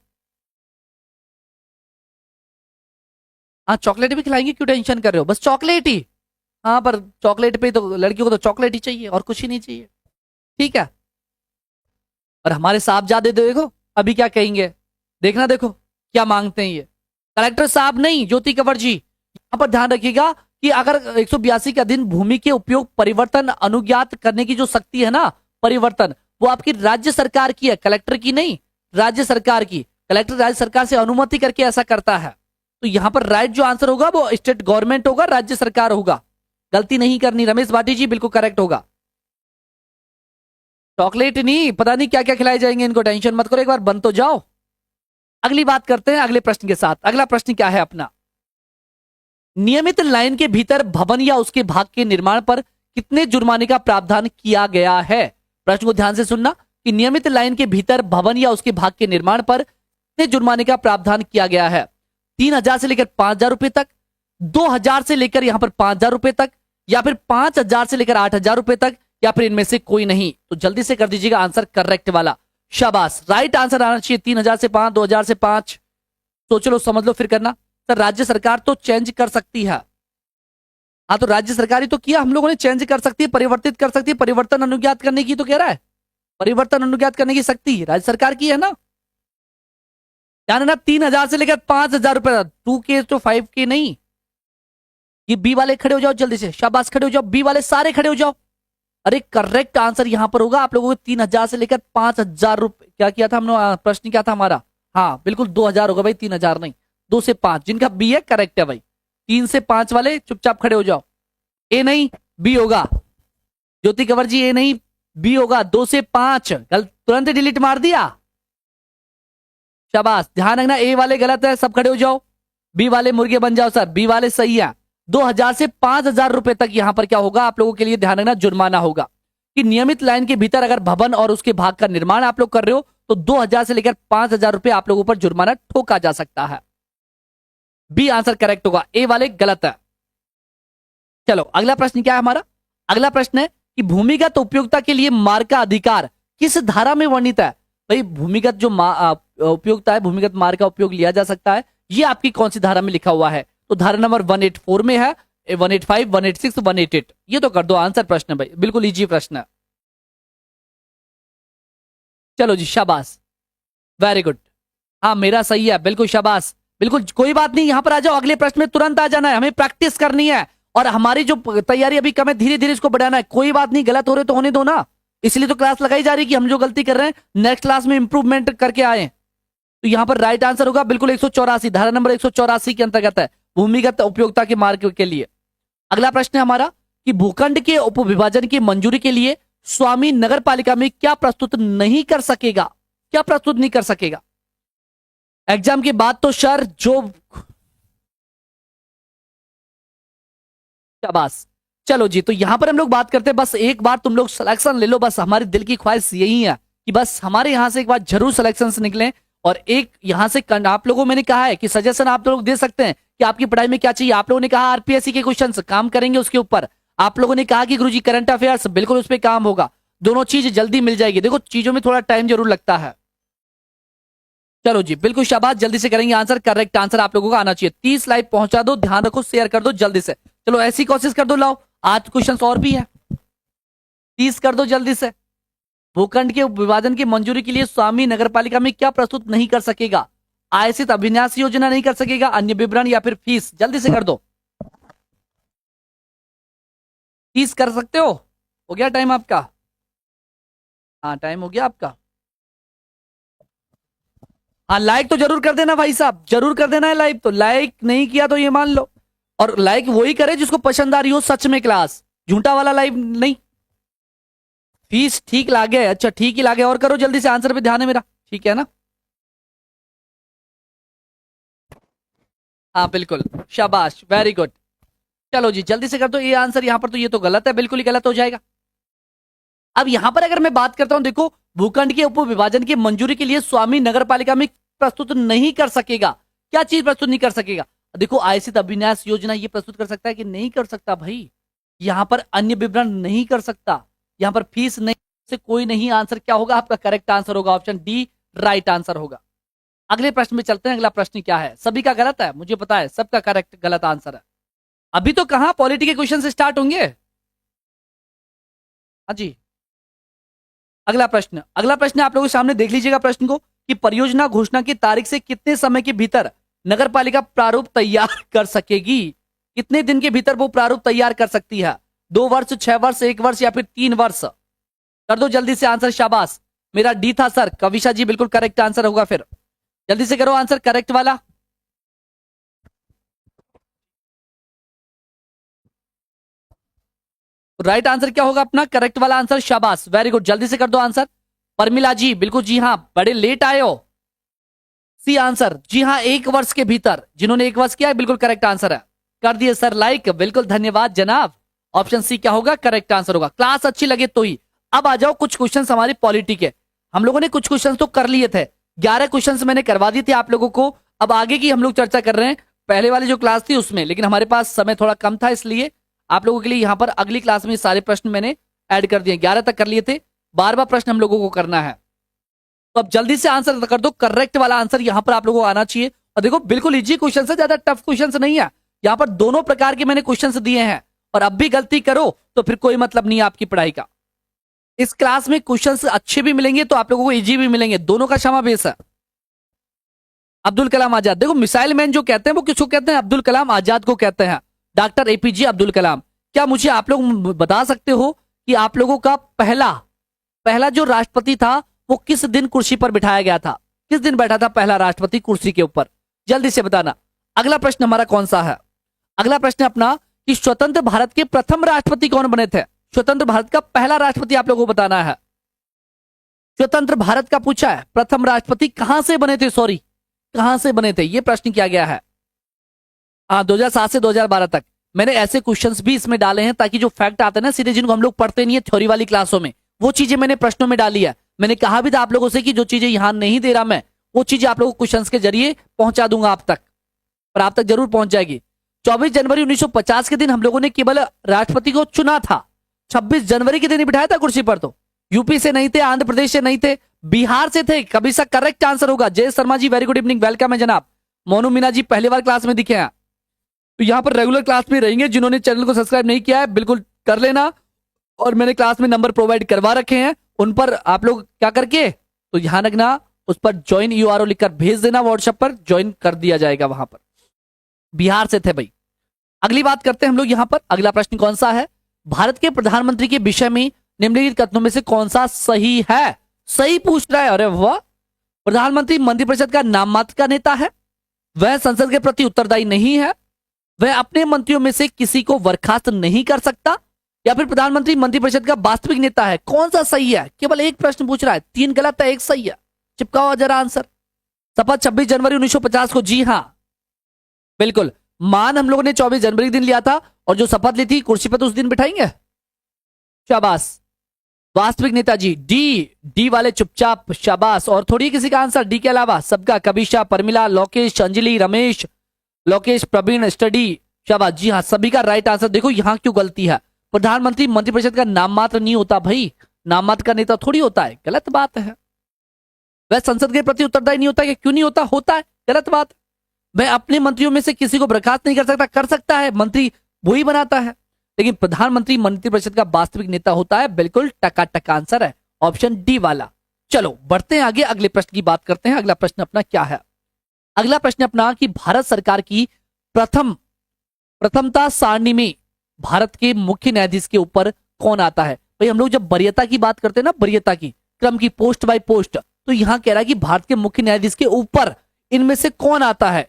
हाँ चॉकलेट भी खिलाएंगे, क्यों टेंशन कर रहे हो? बस चॉकलेट ही, हाँ पर चॉकलेट पे तो लड़कियों को तो चॉकलेट ही चाहिए और कुछ ही नहीं चाहिए, ठीक है। और हमारे साहबजादे देखो अभी क्या कहेंगे, देखना, देखो क्या मांगते हैं ये। कलेक्टर साहब नहीं, ज्योति कंवर जी, यहां पर ध्यान रखिएगा कि अगर 182 के अधीन भूमि के उपयोग परिवर्तन अनुज्ञात करने की जो शक्ति है ना, परिवर्तन, वो आपकी राज्य सरकार की है, कलेक्टर की नहीं, राज्य सरकार की। कलेक्टर राज्य सरकार से अनुमति करके ऐसा करता है। तो यहां पर राइट जो आंसर होगा वो स्टेट गवर्नमेंट होगा, राज्य सरकार होगा। गलती नहीं करनी, रमेश भाटी जी बिल्कुल करेक्ट होगा। चॉकलेट नहीं, पता नहीं क्या क्या खिलाए जाएंगे इनको, टेंशन मत करो, एक बार बन तो जाओ। अगली बात करते हैं अगले प्रश्न के साथ। अगला प्रश्न क्या है अपना? नियमित लाइन के भीतर भवन या उसके भाग के निर्माण पर कितने जुर्माने का प्रावधान किया गया है? प्रश्न को ध्यान से सुनना कि नियमित लाइन के भीतर भवन या उसके भाग के निर्माण पर कितने जुर्माने का प्रावधान किया गया है? 3000 से लेकर 5000 रुपए तक, 2000 से लेकर यहां पर 5000 रुपए तक, या फिर 5000 से लेकर 8000 रुपए तक, या फिर इनमें से कोई नहीं? तो जल्दी से कर दीजिएगा आंसर करेक्ट वाला, शाबाश। राइट आंसर आना चाहिए 3000 से 5, 2000 से 5। सोच लो, समझ लो, फिर करना। सर राज्य सरकार तो चेंज कर सकती है, हाँ तो राज्य सरकार ही तो किया हम लोगों ने, चेंज कर सकती है, परिवर्तित कर सकती है, परिवर्तन अनुज्ञात करने की तो कह रहा है। परिवर्तन अनुज्ञात करने की शक्ति राज्य सरकार की है ना। ध्यान है ना, 3,000 से लेकर 5,000 रुपए, 2K तो 5K नहीं। ये बी वाले खड़े हो जाओ जल्दी से, शाबाश खड़े हो जाओ, बी वाले सारे खड़े हो जाओ। अरे करेक्ट आंसर यहां पर होगा आप लोगों को 3,000 से लेकर 5,000 रुपए। क्या किया था हमने, प्रश्न क्या था हमारा, हाँ बिल्कुल 2,000 होगा भाई, 3,000 नहीं, 2 से 5। जिनका बी है करेक्ट है भाई। 3 से 5 वाले चुपचाप खड़े हो जाओ। ए नहीं बी होगा, ज्योति कंवर जी ए नहीं बी होगा। 2 से 5 गलत, तुरंत डिलीट मार दिया। शाबाश, ध्यान रखना ए वाले गलत है, सब खड़े हो जाओ। बी वाले मुर्गे बन जाओ सर, बी वाले सही है। 2,000 से 5,000 रुपए तक यहां पर क्या होगा आप लोगों के लिए ध्यान रखना, जुर्माना होगा। कि नियमित लाइन के भीतर अगर भवन और उसके भाग का निर्माण आप लोग कर रहे हो तो 2,000 से लेकर 5,000 रुपए आप लोगों पर जुर्माना ठोका जा सकता है। बी आंसर करेक्ट होगा, ए वाले गलत है। चलो अगला प्रश्न क्या है हमारा, अगला प्रश्न है कि भूमिगत उपयोगिता के लिए मार्ग का अधिकार किस धारा में वर्णित है। भाई भूमिगत जो उपयोगिता है, भूमिगत मार्ग का उपयोग लिया जा सकता है, ये आपकी कौन सी धारा में लिखा हुआ है। तो धारा नंबर 184 में है, 185, 186, 188। ये तो कर दो आंसर प्रश्न भाई, बिल्कुल इजी प्रश्न है। चलो जी शाबाश, वेरी गुड, हाँ मेरा सही है, बिल्कुल शाबाश, बिल्कुल कोई बात नहीं। यहां पर आ जाओ, अगले प्रश्न में तुरंत आ जाना है, हमें प्रैक्टिस करनी है और हमारी जो तैयारी अभी कम है, धीरे धीरे इसको बढ़ाना है। कोई बात नहीं, गलत हो रहे तो होने दो ना, इसलिए तो क्लास लगाई जा रही है कि हम जो गलती कर रहे हैं नेक्स्ट क्लास में इंप्रूवमेंट करके आए। तो यहां पर राइट आंसर होगा बिल्कुल 184, धारा नंबर 184 के अंतर्गत है, भूमिगत उपयोगिता के मार्ग के लिए। अगला प्रश्न है हमारा कि भूखंड के उपविभाजन की मंजूरी के लिए स्वामी नगर पालिका में क्या प्रस्तुत नहीं कर सकेगा, क्या प्रस्तुत नहीं कर सकेगा। एग्जाम के बाद तो सर जो, शाबाश। चलो जी, तो यहां पर हम लोग बात करते हैं, बस एक बार तुम लोग सिलेक्शन ले लो, बस हमारी दिल की ख्वाहिश यही है कि बस हमारे यहां से एक बार जरूर सिलेक्शन निकले। और एक यहां से आप लोगों मैंने कहा है कि सजेशन आप लोग दे सकते हैं कि आपकी पढ़ाई में क्या चाहिए। आप लोगों ने कहा आरपीएससी के क्वेश्चंस काम करेंगे उसके ऊपर, आप लोगों ने कहा कि गुरुजी करंट अफेयर्स, बिल्कुल उस पर काम होगा। दोनों चीज जल्दी मिल जाएगी, देखो चीजों में थोड़ा टाइम जरूर लगता है। चलो जी बिल्कुल शाबाश, जल्दी से करेंगे आंसर, करेक्ट आंसर आप लोगों का आना चाहिए। 30 लाइक पहुंचा दो, ध्यान रखो, शेयर कर दो जल्दी से। चलो ऐसी कोशिश कर दो, लाओ आज क्वेश्चन और भी है, 30 कर दो जल्दी से। भूखंड के विभाजन की मंजूरी के लिए स्वामी नगर पालिका में क्या प्रस्तुत नहीं कर सकेगा। आयसित अभिन्यास योजना नहीं कर सकेगा, अन्य विवरण या फिर फीस, जल्दी से कर दो। 30 कर सकते हो गया टाइम आपका, हाँ टाइम हो गया आपका। हाँ लाइक तो जरूर कर देना भाई साहब, जरूर कर देना है लाइक, तो लाइक नहीं किया तो ये मान लो। और लाइक वही करे जिसको पसंद आ रही हो सच में क्लास, झूठा वाला लाइक नहीं। फीस ठीक लागे, अच्छा ठीक ही लागे, और करो जल्दी से, आंसर पे ध्यान है मेरा, ठीक है ना। हाँ बिल्कुल शाबाश, वेरी गुड। चलो जी जल्दी से कर दो ये आंसर, यहां पर तो ये तो गलत है, बिल्कुल ही गलत हो जाएगा। अब यहां पर अगर मैं बात करता हूं, देखो भूखंड के उप विभाजन की मंजूरी के लिए स्वामी नगर पालिका में प्रस्तुत नहीं कर सकेगा, क्या चीज प्रस्तुत नहीं कर सकेगा। देखो आयसित अभिन्यास योजना ये प्रस्तुत कर सकता है कि नहीं कर सकता भाई। यहां पर अन्य विवरण नहीं कर सकता, यहां पर फीस नहीं, से कोई नहीं। आंसर क्या होगा आपका, करेक्ट आंसर होगा ऑप्शन डी, राइट आंसर होगा। अगले प्रश्न में चलते हैं, अगला प्रश्न क्या है, सभी का गलत है मुझे पता है, सबका करेक्ट गलत आंसर है। अभी तो कहां पॉलिटी के क्वेश्चन से स्टार्ट होंगे। हाँ जी, अगला प्रश्न, अगला प्रश्न आप लोगों के सामने देख लीजिएगा प्रश्न को कि परियोजना घोषणा की तारीख से कितने समय के भीतर नगर पालिका प्रारूप तैयार कर सकेगी। कितने दिन के भीतर वो प्रारूप तैयार कर सकती है, 2 वर्ष, 6 वर्ष, 1 वर्ष या फिर 3 वर्ष। कर दो जल्दी से आंसर, शाबाश। मेरा डी था सर, कविशा जी बिल्कुल करेक्ट आंसर होगा, फिर जल्दी से करो आंसर करेक्ट वाला। राइट आंसर क्या होगा अपना, करेक्ट वाला आंसर, शाबाश वेरी गुड, जल्दी से कर दो आंसर। परमिला जी बिल्कुल जी हाँ, बड़े लेट आए हो। सी आंसर जी हाँ, 1 वर्ष के भीतर, जिन्होंने 1 वर्ष किया है बिल्कुल करेक्ट आंसर है, कर दिए सर लाइक, बिल्कुल धन्यवाद जनाब। ऑप्शन सी क्या होगा, करेक्ट आंसर होगा। क्लास अच्छी लगे तो ही। अब आ जाओ कुछ क्वेश्चंस हमारी पॉलिटी के, हम लोगों ने कुछ क्वेश्चंस तो कर लिए थे, 11 क्वेश्चंस मैंने करवा दिए थे आप लोगों को। अब आगे की हम लोग चर्चा कर रहे हैं, पहले वाली जो क्लास थी उसमें, लेकिन हमारे पास समय थोड़ा कम था, इसलिए आप लोगों के लिए यहाँ पर अगली क्लास में सारे प्रश्न मैंने ऐड कर दिए। 11 तक कर लिए थे, 12वां प्रश्न हम लोगों को करना है। तो अब जल्दी से आंसर कर दो, करेक्ट वाला आंसर यहाँ पर आप लोगों को आना चाहिए। और देखो बिल्कुल इजी क्वेश्चन है, ज्यादा टफ क्वेश्चन नहीं है, यहाँ पर दोनों प्रकार के मैंने क्वेश्चन दिए हैं। और अब भी गलती करो तो फिर कोई मतलब नहीं है आपकी पढ़ाई का। इस क्लास में क्वेश्चंस अच्छे भी मिलेंगे तो आप लोगों को इजी भी मिलेंगे, दोनों का समावेश है। अब्दुल कलाम आजाद, देखो मिसाइल मैन जो कहते हैं वो किसको कहते हैं? अब्दुल कलाम आजाद को कहते हैं, डॉक्टर एपीजे अब्दुल कलाम। क्या मुझे आप लोग बता सकते हो कि आप लोगों का पहला पहला जो राष्ट्रपति था वो किस दिन कुर्सी पर बिठाया गया था? किस दिन बैठा था पहला राष्ट्रपति कुर्सी के ऊपर? जल्दी से बताना। अगला प्रश्न हमारा कौन सा है? अगला प्रश्न अपना कि स्वतंत्र भारत के प्रथम राष्ट्रपति कौन बने थे? स्वतंत्र भारत का पहला राष्ट्रपति आप लोगों को बताना है। स्वतंत्र भारत का पूछा है, प्रथम राष्ट्रपति कहां से बने थे? सॉरी, कहां से बने थे, यह प्रश्न किया गया है। हाँ, 2007 से 2012 तक। मैंने ऐसे क्वेश्चंस भी इसमें डाले हैं ताकि जो फैक्ट आते हैं ना सीधे, जिनको हम लोग पढ़ते नहीं है थ्योरी वाली क्लासों में, वो चीजें मैंने प्रश्नों में डाली है। मैंने कहा भी था आप लोगों से कि जो चीजें यहां नहीं दे रहा मैं, वो चीजें आप लोगों को क्वेश्चंस के जरिए पहुंचा दूंगा आप तक, पर आप तक जरूर पहुंच जाएगी। 24 जनवरी 1950 के दिन हम लोगों ने केवल राष्ट्रपति को चुना था। 26 जनवरी के दिन ही बिठाया था कुर्सी पर। तो यूपी से नहीं थे, आंध्र प्रदेश से नहीं थे, बिहार से थे। कभी सा करेक्ट आंसर होगा। जय Sharma ji, very good evening, welcome है जनाब। मोनू मीना जी पहली बार क्लास में दिखे हैं, तो यहाँ पर रेगुलर क्लास में रहेंगे। जिन्होंने चैनल को सब्सक्राइब नहीं किया है बिल्कुल कर लेना, और मैंने क्लास में नंबर प्रोवाइड करवा रखे हैं, उन पर आप लोग क्या करके तो ध्यान रखना, उस पर ज्वाइन यूआरओ लिखकर भेज देना, व्हाट्सएप पर ज्वाइन कर दिया जाएगा। वहां पर बिहार से थे भाई। अगली बात करते हैं हम लोग यहाँ पर। अगला प्रश्न कौन सा है? भारत के प्रधानमंत्री के विषय में निम्नलिखित कथनों में से कौन सा सही है? सही पूछ रहा है, अरे वाह। प्रधानमंत्री मंत्रिपरिषद का नाम मात्र का नेता है, वह संसद के प्रति उत्तरदायी नहीं है, वह अपने मंत्रियों में से किसी को बर्खास्त नहीं कर सकता, या फिर प्रधानमंत्री मंत्रिपरिषद का वास्तविक नेता है। कौन सा सही है? केवल एक प्रश्न पूछ रहा है, 3 गलत है, 1 सही है। चिपकाओ जरा आंसर। शपथ 26 जनवरी 1950 को, जी हाँ बिल्कुल। मान हम लोगों ने 24 जनवरी दिन लिया था, और जो शपथ ली थी कुर्सी पर तो उस दिन बिठाएंगे। शाबाश। वास्तविक नेताजी, डी वाले चुपचाप, शाबाश। और थोड़ी किसी का आंसर डी के अलावा सबका? कविशा, परमिला, लोकेश, अंजलि, रमेश, लोकेश, प्रवीण, स्टडी, शाबाश। जी हाँ, सभी का राइट आंसर। देखो यहां क्यों गलती है, प्रधानमंत्री मंत्रिपरिषद का नाम मात्र नहीं होता भाई, नाम मात्र का नेता थोड़ी होता है, गलत बात है। वह संसद के प्रति उत्तरदायी नहीं होता, कि क्यों नहीं होता? होता है, गलत बात। वह अपने मंत्रियों में से किसी को बर्खास्त नहीं कर सकता, कर सकता है, मंत्री वही बनाता है। लेकिन प्रधानमंत्री मंत्रिपरिषद का वास्तविक नेता होता है, बिल्कुल टका आंसर है ऑप्शन डी वाला। चलो बढ़ते हैं आगे, अगले प्रश्न की बात करते हैं। अगला प्रश्न अपना क्या है? अगला प्रश्न अपना कि भारत सरकार की प्रथमता सारणी में भारत के मुख्य न्यायाधीश के ऊपर कौन आता है? भाई हम लोग जब वरीयता की बात करते हैं ना, वरीयता की क्रम की, पोस्ट बाय पोस्ट, तो यहां कह रहा है कि भारत के मुख्य न्यायाधीश के ऊपर इनमें से कौन आता है?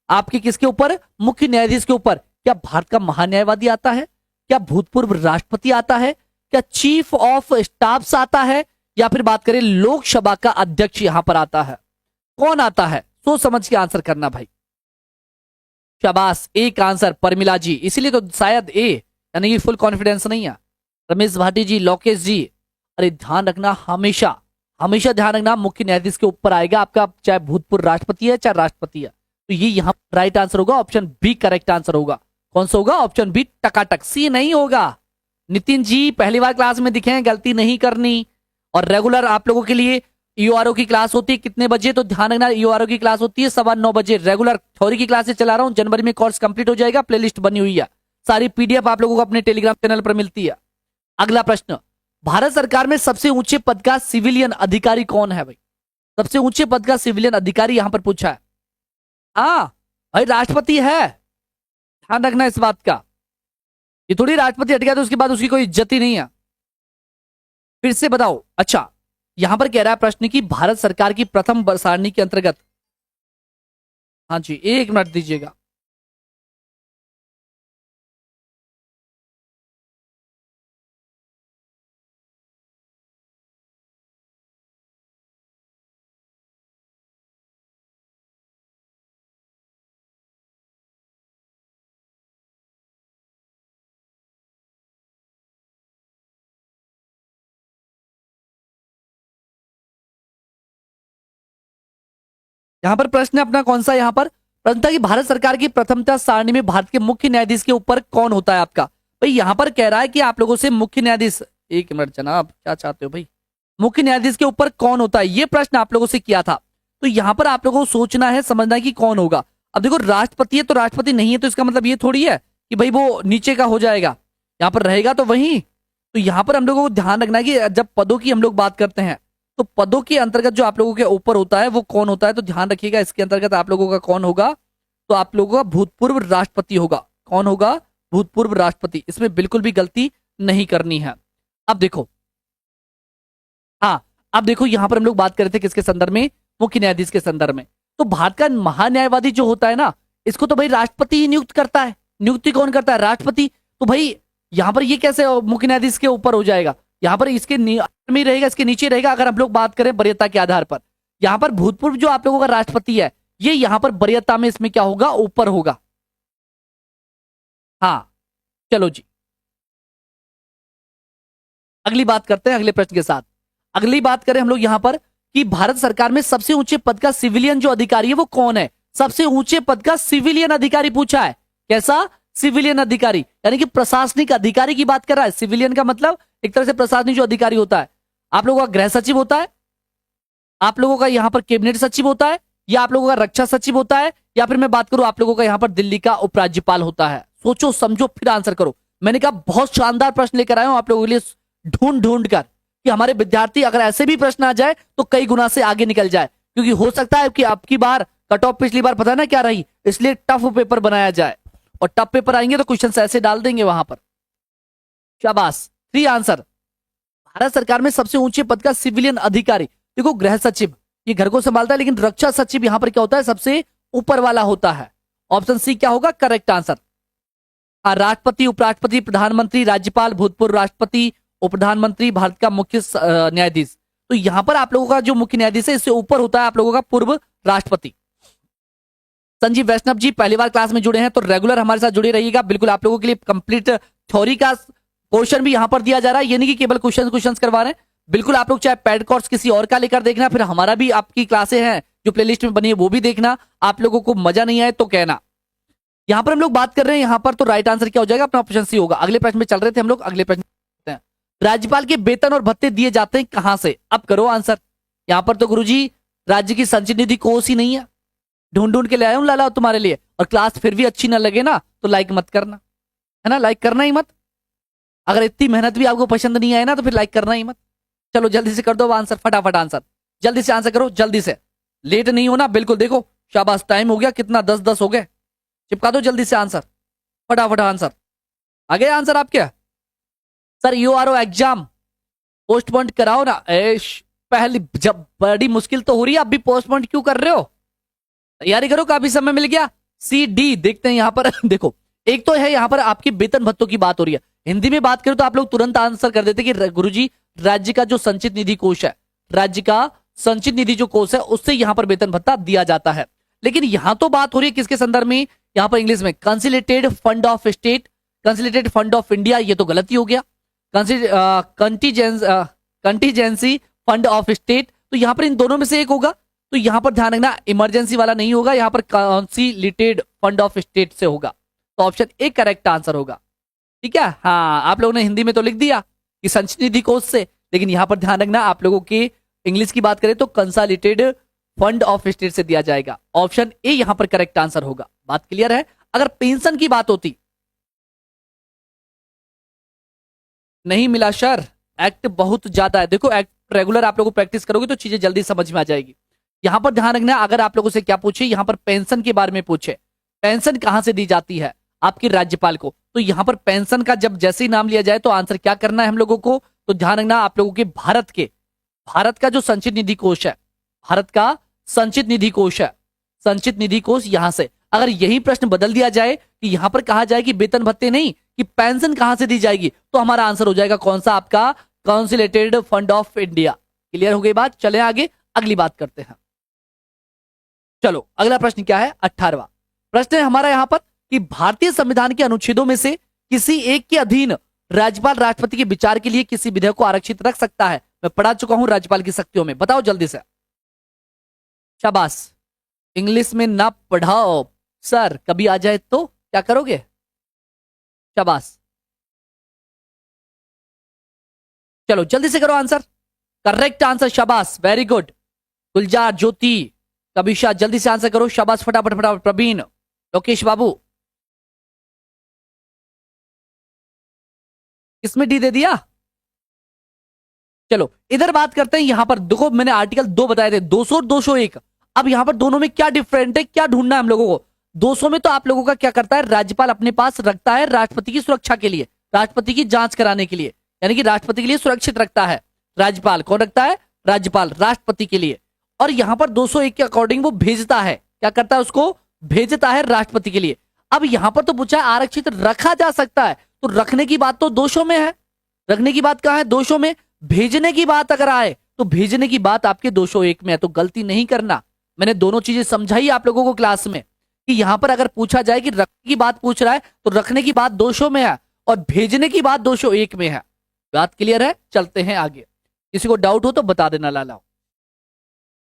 आपके किसके ऊपर? मुख्य न्यायाधीश के ऊपर। क्या भारत का महान्यायवादी आता है, क्या भूतपूर्व राष्ट्रपति आता है, क्या चीफ ऑफ स्टाफ्स आता है, या फिर बात करें लोकसभा का अध्यक्ष यहां पर आता है? कौन आता है? सोच समझ के आंसर करना भाई। शाबाश, एक आंसर परमिला जी, इसीलिए तो शायद ए, यानी कि फुल कॉन्फिडेंस नहीं है। रमेश भाटी जी, लोकेश जी, अरे ध्यान रखना, हमेशा हमेशा ध्यान रखना, मुख्य न्यायाधीश के ऊपर आएगा आपका, चाहे भूतपूर्व राष्ट्रपति है चाहे राष्ट्रपति है। तो ये यहाँ राइट आंसर होगा, ऑप्शन बी करेक्ट आंसर होगा। कौन सा होगा? ऑप्शन बी टकाटक, सी नहीं होगा। नितिन जी पहली बार क्लास में दिखे हैं, गलती नहीं करनी। और रेगुलर आप लोगों के लिए यूआरओ की क्लास होती है कितने बजे? तो ध्यान रखना, यूआरओ की क्लास होती है 9:15 बजे। रेगुलर थ्योरी की क्लासेस चला रहा हूं, जनवरी में कोर्स कंप्लीट हो जाएगा, प्लेलिस्ट बनी हुई है, सारी पीडीएफ आप लोगों को अपने टेलीग्राम चैनल पर मिलती है। अगला प्रश्न, भारत सरकार में सबसे ऊंचे पद का सिविलियन अधिकारी कौन है भाई? सबसे ऊंचे पद का सिविलियन अधिकारी यहां पर पूछा है। हाँ भाई, राष्ट्रपति है, ध्यान रखना इस बात का। ये थोड़ी राष्ट्रपति हट गया तो उसके बाद उसकी कोई इज्जत ही नहीं है। फिर से बताओ। अच्छा, यहां पर कह रहा है प्रश्न की भारत सरकार की प्रथम सारणी के अंतर्गत, हाँ जी 1 मिनट दीजिएगा। यहां पर प्रश्न अपना कौन सा? यहां पर प्रश्न था कि भारत सरकार की प्रथमता सारणी में भारत के मुख्य न्यायाधीश के ऊपर कौन होता है आपका? भाई यहां पर कह रहा है कि आप लोगों से मुख्य न्यायाधीश, 1 मिनट जनाब, क्या चाहते हो भाई? मुख्य न्यायाधीश के ऊपर कौन होता है, ये प्रश्न आप लोगों से किया था। तो यहां पर आप लोगों को सोचना है, समझना है कि कौन होगा। अब देखो राष्ट्रपति है तो राष्ट्रपति नहीं है, तो इसका मतलब ये थोड़ी है कि भाई वो नीचे का हो जाएगा, यहां पर रहेगा तो वही। तो यहां पर हम लोगों को ध्यान रखना है कि जब पदों की हम लोग बात करते हैं तो पदों के अंतर्गत जो आप लोगों के ऊपर होता है वो कौन होता है, तो ध्यान रखिएगा इसके अंतर्गत आप लोगों का कौन होगा, तो आप लोगों का भूतपूर्व राष्ट्रपति होगा। कौन होगा? भूतपूर्व राष्ट्रपति। इसमें बिल्कुल भी गलती नहीं करनी है। अब देखो, हाँ, अब देखो यहां पर हम लोग बात कर रहे थे किसके संदर्भ में? मुख्य न्यायाधीश के संदर्भ में। तो भारत का महान्यायवादी जो होता है ना, इसको तो भाई राष्ट्रपति ही नियुक्त करता है। नियुक्ति कौन करता है? राष्ट्रपति। तो भाई यहां पर ये कैसे मुख्य न्यायाधीश के ऊपर हो जाएगा? यहां पर इसके में रहेगा, इसके नीचे रहेगा। अगर हम लोग बात करें वरीयता के आधार पर, यहां पर भूतपूर्व जो आप लोगों का राष्ट्रपति है, ये यहां पर वरीयता में इसमें क्या होगा? ऊपर होगा। हाँ, चलो जी, अगली बात करते हैं अगले प्रश्न के साथ। अगली बात करें हम लोग यहां पर कि भारत सरकार में सबसे ऊंचे पद का सिविलियन जो अधिकारी है वो कौन है? सबसे ऊंचे पद का सिविलियन अधिकारी पूछा है। कैसा? सिविलियन अधिकारी, यानी कि प्रशासनिक अधिकारी की बात कर रहा है। सिविलियन का मतलब एक तरह से प्रशासनिक जो अधिकारी होता है। आप लोगों का गृह सचिव होता है, आप लोगों का यहां पर कैबिनेट सचिव होता है, या आप लोगों का रक्षा सचिव होता है, या फिर मैं बात करूं आप लोगों का यहां पर दिल्ली का उपराज्यपाल होता है। सोचो समझो फिर आंसर करो। मैंने कहा बहुत शानदार प्रश्न लेकर आया हूं आप लोगों के लिए, ढूंढ ढूंढ कर, कि हमारे विद्यार्थी अगर ऐसे भी प्रश्न आ जाए तो कई गुना से आगे निकल जाए। क्योंकि हो सकता है कि आपकी बार कट ऑफ पिछली बार पता है ना क्या रही, इसलिए टफ पेपर बनाया जाए। और टफ पेपर आएंगे तो क्वेश्चन ऐसे डाल देंगे वहां पर। शाबाश, 3 आंसर। भारत सरकार में सबसे ऊंचे पद का सिविलियन अधिकारी, देखो गृह सचिव ये घर को संभालता है, लेकिन रक्षा सचिव यहां पर क्या होता है? सबसे ऊपर वाला होता है। ऑप्शन सी क्या होगा करेक्ट आंसर? राष्ट्रपति, उपराष्ट्रपति, प्रधानमंत्री, राज्यपाल, भूतपूर्व राष्ट्रपति, उप प्रधानमंत्री, भारत का मुख्य न्यायाधीश। तो यहां पर आप लोगों का जो मुख्य न्यायाधीश है इससे ऊपर होता है आप लोगों का पूर्व राष्ट्रपति। संजीव वैष्णव जी पहली बार क्लास में जुड़े हैं तो रेगुलर हमारे साथ जुड़े रहिएगा। बिल्कुल आप लोगों के लिए कंप्लीट थ्योरी का क्वेश्चन भी यहां पर दिया जा रहा है, ये नहीं कि केवल क्वेश्चन करवा रहे हैं। बिल्कुल आप लोग चाहे पैड कोर्स किसी और का लेकर देखना, फिर हमारा भी आपकी क्लासें हैं जो प्लेलिस्ट में बनी है वो भी देखना। आप लोगों को मजा नहीं आए तो कहना। यहां पर हम लोग बात कर रहे हैं यहां पर, तो राइट आंसर क्या हो जाएगा? अपना ऑप्शन सी होगा। अगले प्रश्न में चल रहे थे हम लोग, अगले प्रश्न हैं। राज्यपाल के वेतन और भत्ते दिए जाते हैं कहां से? अब करो आंसर। यहां पर तो गुरुजी राज्य की संचित निधि कोष ही नहीं है। ढूंढ ढूंढ के ले आया हूं लाला तुम्हारे लिए। और क्लास फिर भी अच्छी ना लगे ना तो लाइक मत करना, है ना? लाइक करना ही मत। अगर इतनी मेहनत भी आपको पसंद नहीं आए ना तो फिर लाइक करना ही मत। चलो जल्दी से कर दो आंसर, फटाफट आंसर, जल्दी से आंसर करो, जल्दी से, लेट नहीं होना बिल्कुल। देखो शाबाश, टाइम हो गया कितना, 10-10 हो गए। चिपका दो जल्दी से आंसर, फटाफट आंसर। आ गया आंसर आपके? सर यूआरओ एग्जाम पोस्टपोन कराओ ना। पहली जब बड़ी मुश्किल तो हो रही है, आप भी पोस्टपोन क्यों कर रहे हो? तैयारी करो, काफी समय मिल गया। सी डी देखते हैं यहां पर देखो एक तो है यहां पर आपकी वेतन भत्तों की बात हो रही है। हिंदी में बात करें तो आप लोग तुरंत आंसर कर देते कि गुरुजी राज्य का जो संचित निधि कोष है, राज्य का संचित निधि जो कोष है उससे यहां पर वेतन भत्ता दिया जाता है। लेकिन यहां तो बात हो रही है किसके संदर्भ में? यहां पर इंग्लिश में consolidated fund of state, consolidated fund of India, ये तो गलती हो गया। कंटीजेंसी फंड ऑफ स्टेट, तो यहां पर इन दोनों में से एक होगा। तो यहां पर ध्यान रखना इमरजेंसी वाला नहीं होगा, यहां पर कंसिलेटेड फंड ऑफ स्टेट से होगा। तो ऑप्शन ए करेक्ट आंसर होगा। ठीक है, हाँ आप लोगों ने हिंदी में तो लिख दिया कि संचित निधि कोष से, लेकिन यहां पर ध्यान रखना आप लोगों की इंग्लिश की बात करें तो कंसोलिडेटेड फंड ऑफ स्टेट से दिया जाएगा। ऑप्शन ए यहां पर करेक्ट आंसर होगा। बात क्लियर है? अगर पेंशन की बात होती, नहीं मिला सर, एक्ट बहुत ज्यादा है। देखो एक्ट रेगुलर आप लोगों को प्रैक्टिस करोगे तो चीजें जल्दी समझ में आ जाएगी। यहां पर ध्यान रखना, अगर आप लोगों से क्या पूछे, यहां पर पेंशन के बारे में पूछे, पेंशन कहां से दी जाती है आपकी राज्यपाल को, तो यहां पर पेंशन का जब जैसे ही नाम लिया जाए तो आंसर क्या करना है हम लोगों को? तो ध्यान रखना आप लोगों के भारत का जो संचित निधि कोष है, भारत का संचित निधि कोष है, संचित निधि कोष यहां से। अगर यही प्रश्न बदल दिया जाए कि यहां पर कहा जाए कि वेतन भत्ते नहीं कि पेंशन कहां से दी जाएगी, तो हमारा आंसर हो जाएगा कौन सा? आपका consolidated fund of India. Clear हो गई बात? चले आगे, अगली बात करते हैं। चलो अगला प्रश्न क्या है? 18वां प्रश्न है हमारा यहां पर कि भारतीय संविधान के अनुच्छेदों में से किसी एक के अधीन राज्यपाल राष्ट्रपति के विचार के लिए किसी विधेयक को आरक्षित रख सकता है। मैं पढ़ा चुका हूं राज्यपाल की शक्तियों में, बताओ जल्दी से। शाबाश, इंग्लिश में ना पढ़ाओ सर, कभी आ जाए तो क्या करोगे? शाबाश, चलो जल्दी से करो आंसर, करेक्ट आंसर, शाबाश, वेरी गुड। गुलजार, ज्योति, कविशा, जल्दी से आंसर करो, शाबाश, फटाफट फटाफट। प्रवीण, लोकेश बाबू, किसमें डी दे दिया? चलो इधर बात करते हैं। यहां पर देखो मैंने आर्टिकल 2 बताए थे, 200 और 201। अब यहां पर दोनों में क्या डिफरेंट है, क्या ढूंढना है हम लोगों को। 200 में तो आप लोगों का क्या करता है, राज्यपाल अपने पास रखता है राष्ट्रपति की सुरक्षा के लिए, राष्ट्रपति की जांच कराने के लिए, यानी कि राष्ट्रपति के लिए सुरक्षित रखता है। राज्यपाल कौन रखता है, राज्यपाल राष्ट्रपति के लिए। और यहां पर 201 के अकॉर्डिंग वो भेजता है, क्या करता है, उसको भेजता है राष्ट्रपति के लिए। अब यहां पर तो पूछा है आरक्षित रखा जा सकता है, तो रखने की बात तो 200 में है, रखने की बात कहां है, 200 में। भेजने की बात अगर आए तो भेजने की बात आपके 201 में है, तो गलती नहीं करना। मैंने दोनों चीजें समझाई आप लोगों को क्लास में कि यहां पर अगर पूछा जाए कि रखने की बात पूछ रहा है तो रखने की बात 200 में है और भेजने की बात 201 में है। बात क्लियर है, चलते हैं आगे। किसी को डाउट हो तो बता देना लाला।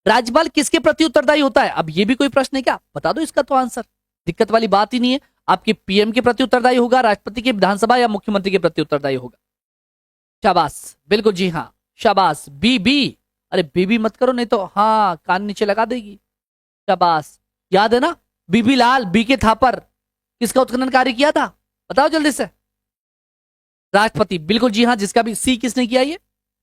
राज्यपाल किसके प्रति उत्तरदायी होता है, अब ये भी कोई प्रश्न है क्या, बता दो इसका तो आंसर, दिक्कत वाली बात ही नहीं है। आपके पीएम के प्रति उत्तरदायी होगा, राष्ट्रपति के, विधानसभा या मुख्यमंत्री के प्रति उत्तरदायी होगा। शाबाश, बिल्कुल जी हाँ, शाबाश। बी बी, अरे बीबी मत करो नहीं तो हाँ कान नीचे लगा देगी। शाबाश, याद है ना, बीबी लाल, बी के थापर, किसका उत्खनन कार्य किया था, बताओ जल्दी से। राष्ट्रपति, बिल्कुल जी हाँ। जिसका भी सी किसने किया, ये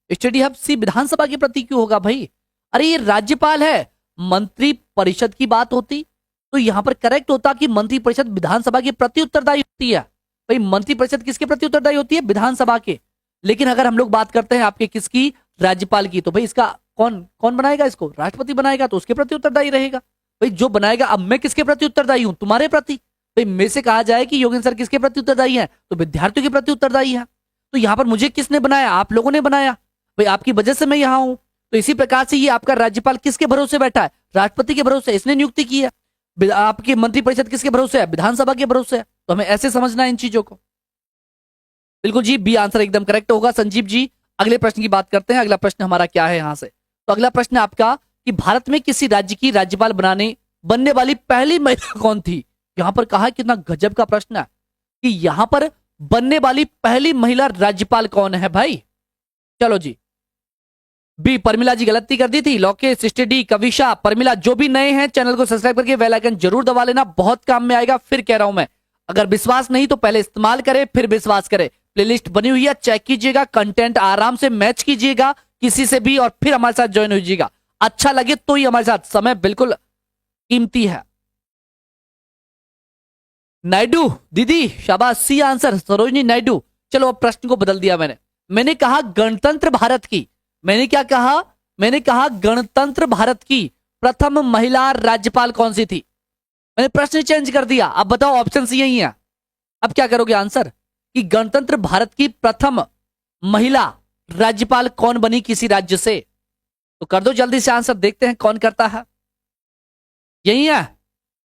स्टडी हब सी विधानसभा के प्रति क्यों होगा भाई, अरे ये राज्यपाल है। मंत्री परिषद की बात होती तो यहां पर करेक्ट होता कि मंत्री परिषद विधानसभा के प्रति उत्तरदायी होती है। भाई मंत्री परिषद किसके प्रति उत्तरदायी होती है, विधानसभा के। लेकिन अगर हम लोग बात करते हैं आपके किसकी, राज्यपाल की, तो भाई इसका कौन कौन बनाएगा, इसको राष्ट्रपति बनाएगा, तो उसके प्रति उत्तरदायी रहेगा। भाई जो बनाएगा, अब मैं किसके प्रति उत्तरदायी हूं, तुम्हारे प्रति। भाई मेरे से कहा जाए कि योगेंद्र सर किसके प्रति उत्तरदायी है, तो विद्यार्थियों के प्रति उत्तरदायी है। तो यहां पर मुझे किसने बनाया, आप लोगों ने बनाया, भाई आपकी वजह से मैं यहां हूं। तो इसी प्रकार से ये आपका राज्यपाल किसके भरोसे बैठा है, राष्ट्रपति के भरोसे, इसने नियुक्ति की है। आपकी मंत्रिपरिषद किसके भरोसे है, विधानसभा के भरोसे है। तो हमें ऐसे समझना है इन चीजों को। बिल्कुल जी, बी आंसर एकदम करेक्ट होगा। संजीव जी, अगले प्रश्न की बात करते हैं। अगला प्रश्न हमारा क्या है यहां से, तो अगला प्रश्न आपका कि भारत में किसी राज्य की राज्यपाल बनने वाली पहली महिला कौन थी। यहां पर कहा कितना गजब का प्रश्न है कि यहां पर बनने वाली पहली महिला राज्यपाल कौन है भाई। चलो जी, बी परमिला जी गलती कर दी थी। लोकेश, स्टडी, कविशा, परमिला, जो भी नए हैं चैनल को सब्सक्राइब करके बेल आइकन जरूर दबा लेना, बहुत काम में आएगा। फिर कह रहा हूं मैं, अगर विश्वास नहीं तो पहले इस्तेमाल करें फिर विश्वास करें। प्लेलिस्ट बनी हुई है, चेक कीजिएगा, कंटेंट आराम से मैच कीजिएगा किसी से भी और फिर हमारे साथ ज्वाइन होइएगा। अच्छा लगे तो ही हमारे साथ, समय बिल्कुल कीमती है। नायडू दीदी, शाबाश, सी आंसर, सरोजनी नायडू। चलो अब प्रश्न को बदल दिया मैंने कहा गणतंत्र भारत की, मैंने क्या कहा, मैंने कहा गणतंत्र भारत की प्रथम महिला राज्यपाल कौन सी थी। मैंने प्रश्न चेंज कर दिया। अब बताओ, ऑप्शन यही है, अब क्या करोगे आंसर, कि गणतंत्र भारत की प्रथम महिला राज्यपाल कौन बनी किसी राज्य से। तो कर दो जल्दी से आंसर, देखते हैं कौन करता है। यही है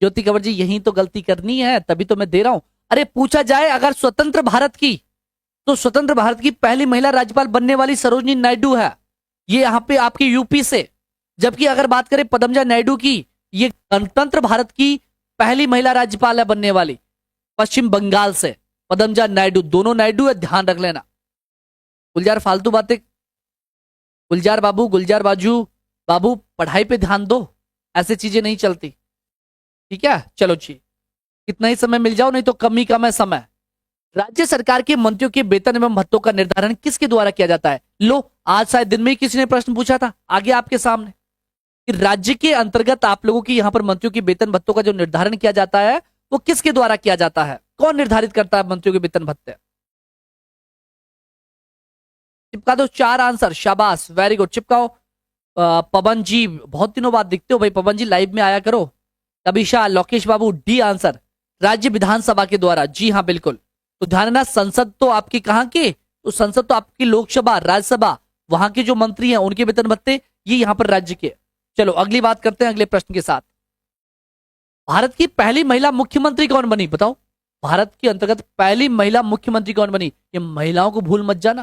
ज्योति कंवर जी, यही तो गलती करनी है, तभी तो मैं दे रहा हूं। अरे पूछा जाए अगर स्वतंत्र भारत की, तो स्वतंत्र भारत की पहली महिला राज्यपाल बनने वाली सरोजनी नायडू है, ये यहाँ पे आपके यूपी से। जबकि अगर बात करें पदमजा नायडू की, ये गणतंत्र भारत की पहली महिला राज्यपाल है बनने वाली, पश्चिम बंगाल से। पदमजा नायडू, दोनों नायडू है, ध्यान रख लेना। गुलजार फालतू बातें, गुलजार बाबू, गुलजार बाबू पढ़ाई पे ध्यान दो, ऐसे चीजें नहीं चलती, ठीक है। चलो जी, कितना ही समय मिल जाओ, नहीं तो कम ही कम है समय। राज्य सरकार के मंत्रियों के वेतन एवं भत्तों का निर्धारण किसके द्वारा किया जाता है। लो, आज शायद दिन में ही किसी ने प्रश्न पूछा था, आगे आपके सामने, कि राज्य के अंतर्गत आप लोगों की यहाँ पर मंत्रियों के वेतन भत्तों का जो निर्धारण किया जाता है वो किसके द्वारा किया जाता है, कौन निर्धारित करता है मंत्रियों के वेतन भत्ते। चिपका दो 4 आंसर, शाबाश, वेरी गुड, चिपकाओ। पवन जी, बहुत दिनों बाद दिखते हो भाई, पवन जी लाइव में आया करो। कविशा, लोकेश बाबू, डी आंसर, राज्य विधानसभा के द्वारा, जी हाँ बिल्कुल। तो ध्यान रखना, संसद तो आपकी कहाँ के, तो संसद तो आपकी लोकसभा, राज्यसभा, वहां के जो मंत्री हैं उनके वेतन भत्ते, ये यहाँ पर राज्य के। चलो अगली बात करते हैं अगले प्रश्न के साथ। भारत की पहली महिला मुख्यमंत्री कौन बनी, बताओ। भारत के अंतर्गत पहली महिला मुख्यमंत्री कौन बनी। ये महिलाओं को भूल मत जाना,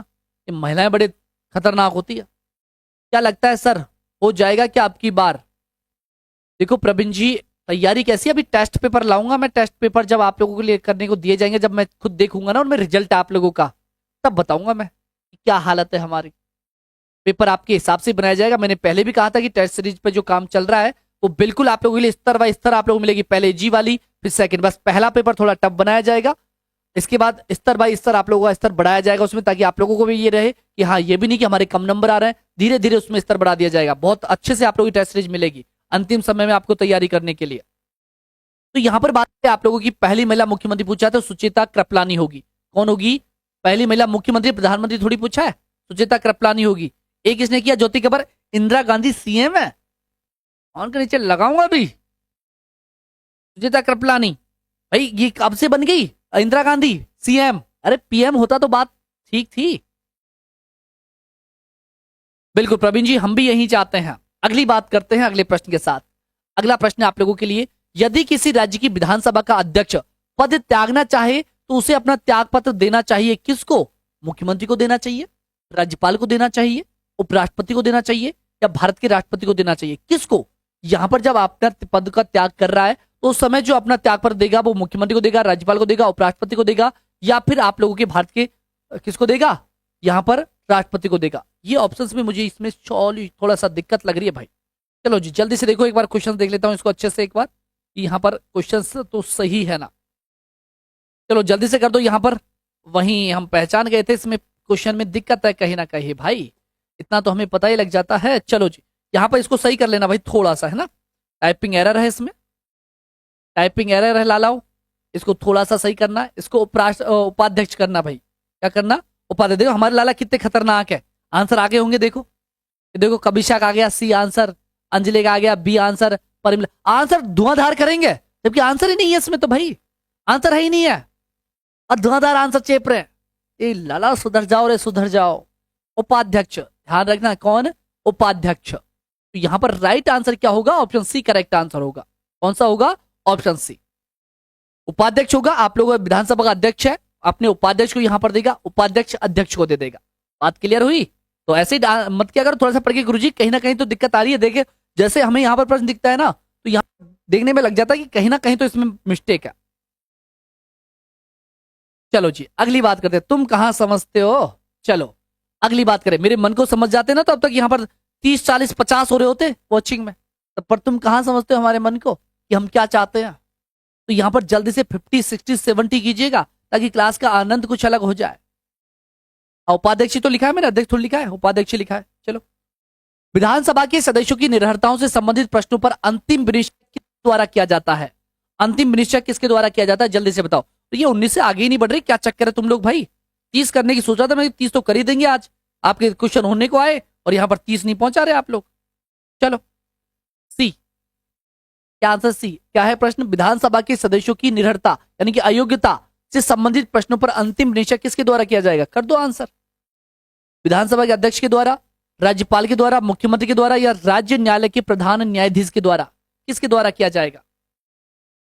ये महिलाएं बड़े खतरनाक होती है। क्या लगता है सर, हो जाएगा क्या आपकी बार। देखो प्रवीण जी, तैयारी कैसी है, अभी टेस्ट पेपर लाऊंगा मैं। टेस्ट पेपर जब आप लोगों के लिए करने को दिए जाएंगे, जब मैं खुद देखूंगा ना उनमें रिजल्ट आप लोगों का, तब बताऊंगा मैं कि क्या हालत है हमारी। पेपर आपके हिसाब से बनाया जाएगा। मैंने पहले भी कहा था कि टेस्ट सीरीज पे जो काम चल रहा है वो बिल्कुल आप लोगों के लिए स्तर बाय स्तर आप लोगों को मिलेगी। पहले जी वाली, फिर सेकंड, बस पहला पेपर थोड़ा टफ बनाया जाएगा, इसके बाद स्तर बाय स्तर आप लोगों का स्तर बढ़ाया जाएगा उसमें, ताकि आप लोगों को भी ये रहे कि हाँ ये भी नहीं कि हमारे कम नंबर आ रहे हैं, धीरे धीरे उसमें स्तर बढ़ा दिया जाएगा। बहुत अच्छे से आप लोगों की टेस्ट सीरीज मिलेगी अंतिम समय में आपको तैयारी करने के लिए। तो यहाँ पर बात है आप लोगों की, पहली महिला मुख्यमंत्री पूछा तो सुचेता कृपलानी होगी। कौन होगी? पहली महिला मुख्यमंत्री, प्रधानमंत्री थोड़ी पूछा है, सुचेता कृपलानी होगी। एक किसने किया? ज्योति कपूर। इंदिरा गांधी सीएम है, ऑन के नीचे लगाऊंगा अभी। सुचेता कृपलानी भाई ये कब से बन गई इंदिरा गांधी सीएम? अरे पीएम होता तो बात ठीक थी। बिल्कुल प्रवीण जी, हम भी यही चाहते हैं। अगली बात करते हैं अगले प्रश्न के साथ। अगला प्रश्न आप लोगों के लिए, यदि किसी राज्य की विधानसभा का अध्यक्ष पद त्यागना चाहे तो उसे अपना त्याग पत्र देना चाहिए किसको? मुख्यमंत्री को देना चाहिए, राज्यपाल को देना चाहिए, उपराष्ट्रपति को देना चाहिए, या भारत के राष्ट्रपति को देना चाहिए? किसको? यहां पर जब अपना पद का त्याग कर रहा है तो उस समय जो अपना त्याग पत्र देगा वो मुख्यमंत्री को देगा, राज्यपाल को देगा, उपराष्ट्रपति को देगा, या फिर आप लोगों के भारत के किसको देगा? यहां पर राष्ट्रपति को देगा। ये ऑप्शंस में मुझे इसमें थोड़ा सा दिक्कत लग रही है भाई। चलो जी जल्दी से देखो, एक बार क्वेश्चन देख लेता हूं इसको अच्छे से एक बार। यहाँ पर क्वेश्चन तो सही है ना? चलो जल्दी से कर दो। यहाँ पर वहीं हम पहचान गए थे, इसमें क्वेश्चन में दिक्कत है कहीं ना कहीं भाई, इतना तो हमें पता ही लग जाता है। चलो जी यहाँ पर इसको सही कर लेना भाई, थोड़ा सा है ना, टाइपिंग एरर है इसमें, टाइपिंग एरर है लालाओ, इसको थोड़ा सा सही करना है। इसको उपाध्यक्ष करना भाई, क्या करना? उपाध्यक्ष। देखो हमारे लाला कितने खतरनाक है, आंसर आगे होंगे। देखो देखो कविशा का आ गया सी आंसर, अंजलि का आ गया बी आंसर, परिमला आंसर धुआंधार करेंगे, जबकि आंसर ही नहीं है इसमें, तो भाई आंसर है ही नहीं है और धुआंधार आंसर चेप रहे। ए लाला सुधर जाओ रे सुधर जाओ। उपाध्यक्ष ध्यान रखना, कौन? उपाध्यक्ष। तो यहां पर राइट आंसर क्या होगा? ऑप्शन सी करेक्ट आंसर होगा। कौन सा होगा? ऑप्शन सी उपाध्यक्ष होगा। आप लोग विधानसभा का अध्यक्ष है, अपने उपाध्यक्ष को यहां पर देगा, उपाध्यक्ष अध्यक्ष को दे देगा। बात क्लियर हुई? तो ऐसे ही मत क्या करो, थोड़ा सा पढ़ के गुरुजी, कहीं ना कहीं तो दिक्कत आ रही है। देखे जैसे हमें यहाँ पर प्रश्न दिखता है ना, तो यहाँ देखने में लग जाता है कि कहीं ना कहीं तो इसमें मिस्टेक है। चलो जी अगली बात करते हैं, तुम कहां समझते हो। चलो अगली बात करें, मेरे मन को समझ जाते ना तो अब तक यहाँ पर 30 40 50 हो रहे होते वॉचिंग में, तो पर तुम कहां समझते हो हमारे मन को कि हम क्या चाहते हैं। तो यहाँ पर जल्दी से 50 60 70 कीजिएगा ताकि क्लास का आनंद कुछ अलग हो जाए। उपाध्यक्ष तो लिखा है मैंने, अध्यक्ष थोड़ी लिखा है, उपाध्यक्ष लिखा है। चलो, विधानसभा के सदस्यों की निर्भरताओं से संबंधित प्रश्नों पर अंतिम विनिश्चय किसके द्वारा किया जाता है? अंतिम विनिश्चय किसके द्वारा किया जाता है, जल्दी से बताओ। तो ये 19 से आगे ही नहीं बढ़ रही, क्या चक्कर है तुम लोग भाई? 30 करने की सोचा था मैं, 30 तो कर ही देंगे आज, आपके क्वेश्चन होने को आए और यहाँ पर 30 नहीं पहुंचा रहे आप लोग। चलो सी, क्या आंसर सी क्या है प्रश्न? विधानसभा के सदस्यों की निर्भरता यानी कि अयोग्यता से संबंधित प्रश्नों पर अंतिम निश्चय किसके द्वारा किया जाएगा? कर दो आंसर। विधानसभा के अध्यक्ष के द्वारा, राज्यपाल के द्वारा, मुख्यमंत्री के द्वारा, या राज्य न्यायालय के प्रधान न्यायाधीश के द्वारा? किसके द्वारा किया जाएगा?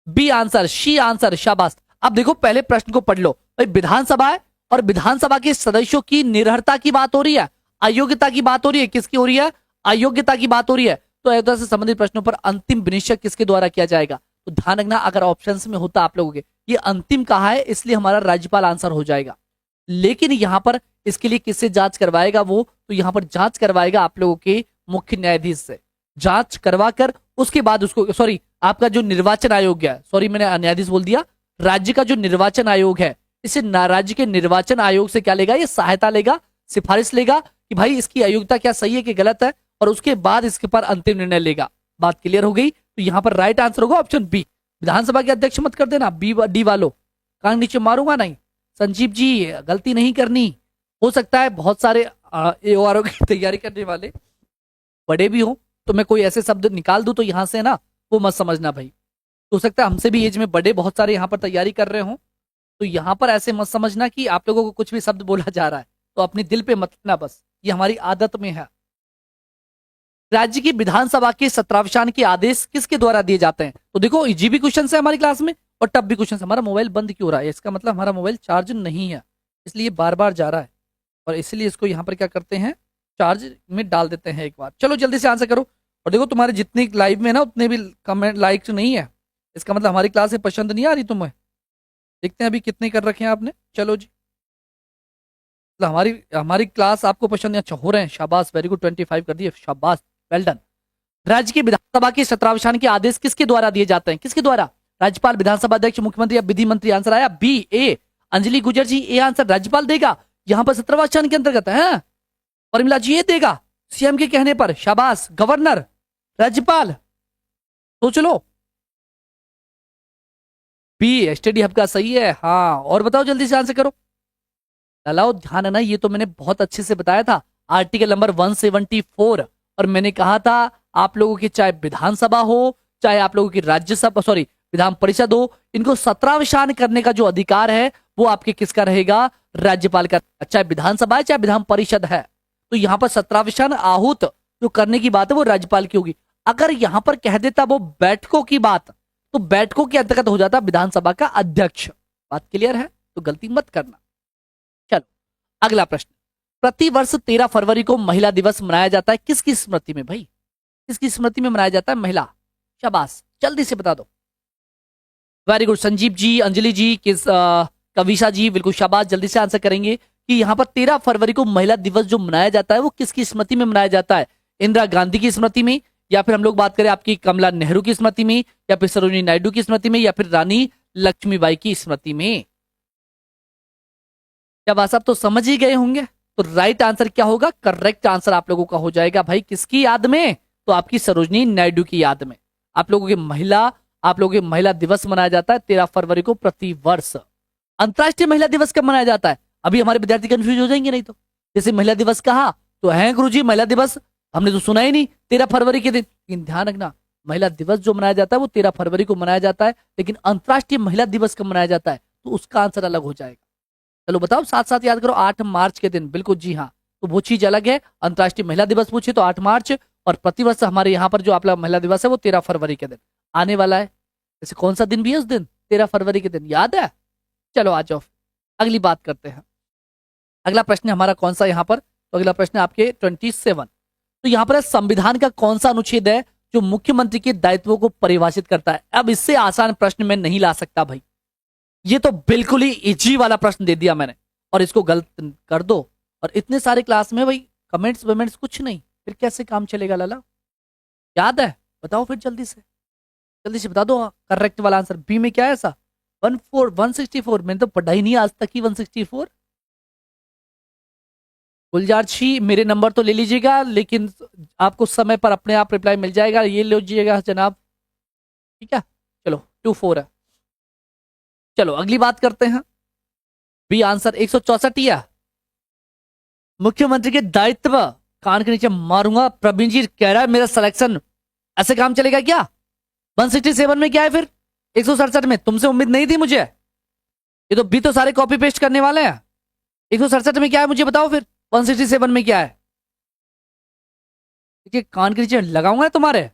बी आंसर, शी आंसर, शाबाश। अब देखो पहले प्रश्न को पढ़ लो भाई, विधानसभा है और विधानसभा के सदस्यों की निर्भरता की बात हो रही है, अयोग्यता की बात हो रही है। किसकी हो रही है? अयोग्यता की बात हो रही है। तो अयोग्यता से संबंधित प्रश्नों पर अंतिम विनिश्चय किसके द्वारा किया जाएगा? तो ध्यान रखना, अगर ऑप्शंस में होता आप लोगों के, ये अंतिम कहा है इसलिए हमारा राज्यपाल आंसर हो जाएगा। लेकिन यहां पर इसके लिए किससे जांच करवाएगा वो? तो यहां पर जांच करवाएगा आप लोगों के मुख्य न्यायाधीश से। जांच करवा कर उसके बाद उसको, सॉरी आपका जो निर्वाचन आयोग है, सॉरी मैंने न्यायाधीश बोल दिया, राज्य का जो निर्वाचन आयोग है, इसे राज्य के निर्वाचन आयोग से क्या लेगा? ये सहायता लेगा, सिफारिश लेगा कि भाई इसकी अयोग्यता क्या सही है कि गलत है, और उसके बाद इसके पर अंतिम निर्णय लेगा। बात क्लियर हो गई? तो यहां पर राइट आंसर होगा ऑप्शन बी। विधानसभा के अध्यक्ष मत कर देना, बी डी वालों कान नीचे मारूंगा नहीं। संजीव जी गलती नहीं करनी, हो सकता है बहुत सारे AORO की तैयारी करने वाले बड़े भी हो, तो मैं कोई ऐसे शब्द निकाल दूं तो यहां से ना वो मत समझना भाई। हो सकता है हमसे भी एज में बड़े बहुत सारे यहाँ पर तैयारी कर रहे हो, तो यहाँ पर ऐसे मत समझना कि आप लोगों को कुछ भी शब्द बोला जा रहा है तो अपने दिल पे मत लेना, बस ये हमारी आदत में है। राज्य की विधानसभा के सत्रावसान के आदेश किसके द्वारा दिए जाते हैं? तो देखो जी भी क्वेश्चन है हमारी क्लास में और टब भी क्वेश्चन। हमारा मोबाइल बंद क्यों हो रहा है? इसका मतलब हमारा मोबाइल चार्ज नहीं है, इसलिए बार बार जा रहा है, और इसलिए इसको यहाँ पर क्या करते हैं, चार्ज में डाल देते हैं एक बार। चलो जल्दी से आंसर करो। और देखो तुम्हारे जितने लाइव में ना उतने भी कमेंट लाइक नहीं है, इसका मतलब हमारी क्लास पसंद नहीं आ रही तुम्हें। देखते हैं अभी कितने कर रखे हैं आपने। चलो जी, मतलब हमारी क्लास आपको पसंद अच्छा हो रहे हैं, शाबाश, वेरी गुड, 25 कर दिए, शाबाश, वेल डन। राज्य की विधानसभा के सत्रावसान के आदेश किसके द्वारा दिए जाते हैं? किसके द्वारा? राज्यपाल, विधानसभा अध्यक्ष, मुख्यमंत्री या विधि मंत्री? आंसर आया बी ए, अंजलि गुजर जी ये आंसर राज्यपाल देगा, यहां पर 17वां चरण के अंतर्गत है। परमिला जी ये देगा सीएम के कहने पर, शाबाश। गवर्नर, राज्यपाल, सोच लो। बी स्टडी हब का सही है। हाँ और बताओ जल्दी से आंसर करो। लाओ ध्यान है ना, ये तो मैंने बहुत अच्छे से बताया था। आर्टिकल नंबर 174 और मैंने कहा था आप लोगों की चाहे विधानसभा हो चाहे आप लोगों की राज्यसभा सॉरी विधान परिषद हो, इनको 17वें करने का जो अधिकार है वो आपके किसका रहेगा? राज्यपाल का। चाहे विधानसभा है चाहे विधान परिषद है, तो यहाँ पर 17वें आहूत जो करने की बात है वो राज्यपाल की होगी। अगर यहाँ पर कह देता वो बैठकों की बात, तो बैठकों के अंतर्गत हो जाता विधानसभा का अध्यक्ष। बात क्लियर है? तो गलती मत करना। चलो अगला प्रश्न। प्रतिवर्ष 13 फरवरी को महिला दिवस मनाया जाता है किसकी स्मृति में? भाई किसकी स्मृति में मनाया जाता है? महिला। शाबाश, जल्दी से बता दो। Very good. संजीव जी, अंजलि जी, कविशा जी, बिल्कुल शाबाश, जल्दी से आंसर करेंगे कि यहाँ पर 13 फरवरी को महिला दिवस जो मनाया जाता है वो किसकी स्मृति में मनाया जाता है? इंदिरा गांधी की स्मृति में, या फिर हम लोग बात करें आपकी कमला नेहरू की स्मृति में, या फिर सरोजिनी नायडू की स्मृति में, या फिर रानी लक्ष्मीबाई की स्मृति में? जब आप सब तो समझ ही गए होंगे, तो राइट आंसर क्या होगा? करेक्ट आंसर आप लोगों का हो जाएगा भाई किसकी याद में? तो आपकी सरोजिनी नायडू की याद में। आप लोगों की महिला दिवस मनाया जाता है 13 फरवरी को प्रतिवर्ष। अंतर्राष्ट्रीय महिला दिवस कब मनाया जाता है? अभी हमारे विद्यार्थी कंफ्यूज हो जाएंगे नहीं तो। जैसे महिला दिवस कहा तो है गुरुजी महिला दिवस हमने तो सुना ही नहीं 13 फरवरी के दिन। लेकिन ध्यान रखना, महिला दिवस जो मनाया जाता है वो 13 फरवरी को मनाया जाता है, लेकिन अंतर्राष्ट्रीय महिला दिवस कब मनाया जाता है तो उसका आंसर अलग हो जाएगा। चलो बताओ, साथ साथ याद करो। 8 मार्च के दिन, बिल्कुल जी हाँ। तो वो चीज अलग है। अंतर्राष्ट्रीय महिला दिवस पूछे तो 8 मार्च, और प्रतिवर्ष हमारे यहाँ पर जो आपका महिला दिवस है वो 13 फरवरी के दिन आने वाला है। जैसे कौन सा दिन भी है उस दिन? 13 फरवरी के दिन, याद है? चलो आ जाओ, अगली बात करते हैं। अगला प्रश्न हमारा कौन सा यहाँ पर? तो अगला प्रश्न आपके 27। तो यहाँ पर संविधान का कौन सा अनुच्छेद है जो मुख्यमंत्री के दायित्वों को परिभाषित करता है? अब इससे आसान प्रश्न मैं नहीं ला सकता भाई, ये तो बिल्कुल ही इजी वाला प्रश्न दे दिया मैंने, और इसको गलत कर दो। और इतने सारे क्लास में भाई कमेंट्स वेमेंट्स कुछ नहीं, फिर कैसे काम चलेगा? लाला याद है? बताओ फिर जल्दी से बता दो। करेक्ट वाला आंसर बी में क्या है? ऐसा 164 मैंने तो पढ़ा ही नहीं आज तक ही 164। गुलजार जी मेरे नंबर तो ले लीजिएगा, लेकिन आपको समय पर अपने आप रिप्लाई मिल जाएगा, ये ले लीजिएगा जनाब, ठीक है? चलो 24 है। चलो अगली बात करते हैं। बी आंसर 164 ही है। मुख्यमंत्री के दायित्व, कान के नीचे मारूंगा। प्रवीण जी कह रहा है मेरा सिलेक्शन, ऐसे काम चलेगा क्या? 167 में क्या है फिर? 167 में तुमसे उम्मीद नहीं थी मुझे, ये तो भी तो सारे कॉपी पेस्ट करने वाले हैं। 167 में क्या है मुझे बताओ फिर? 167 में क्या है? देखिए कान के नीचे लगाऊंगा तुम्हारे,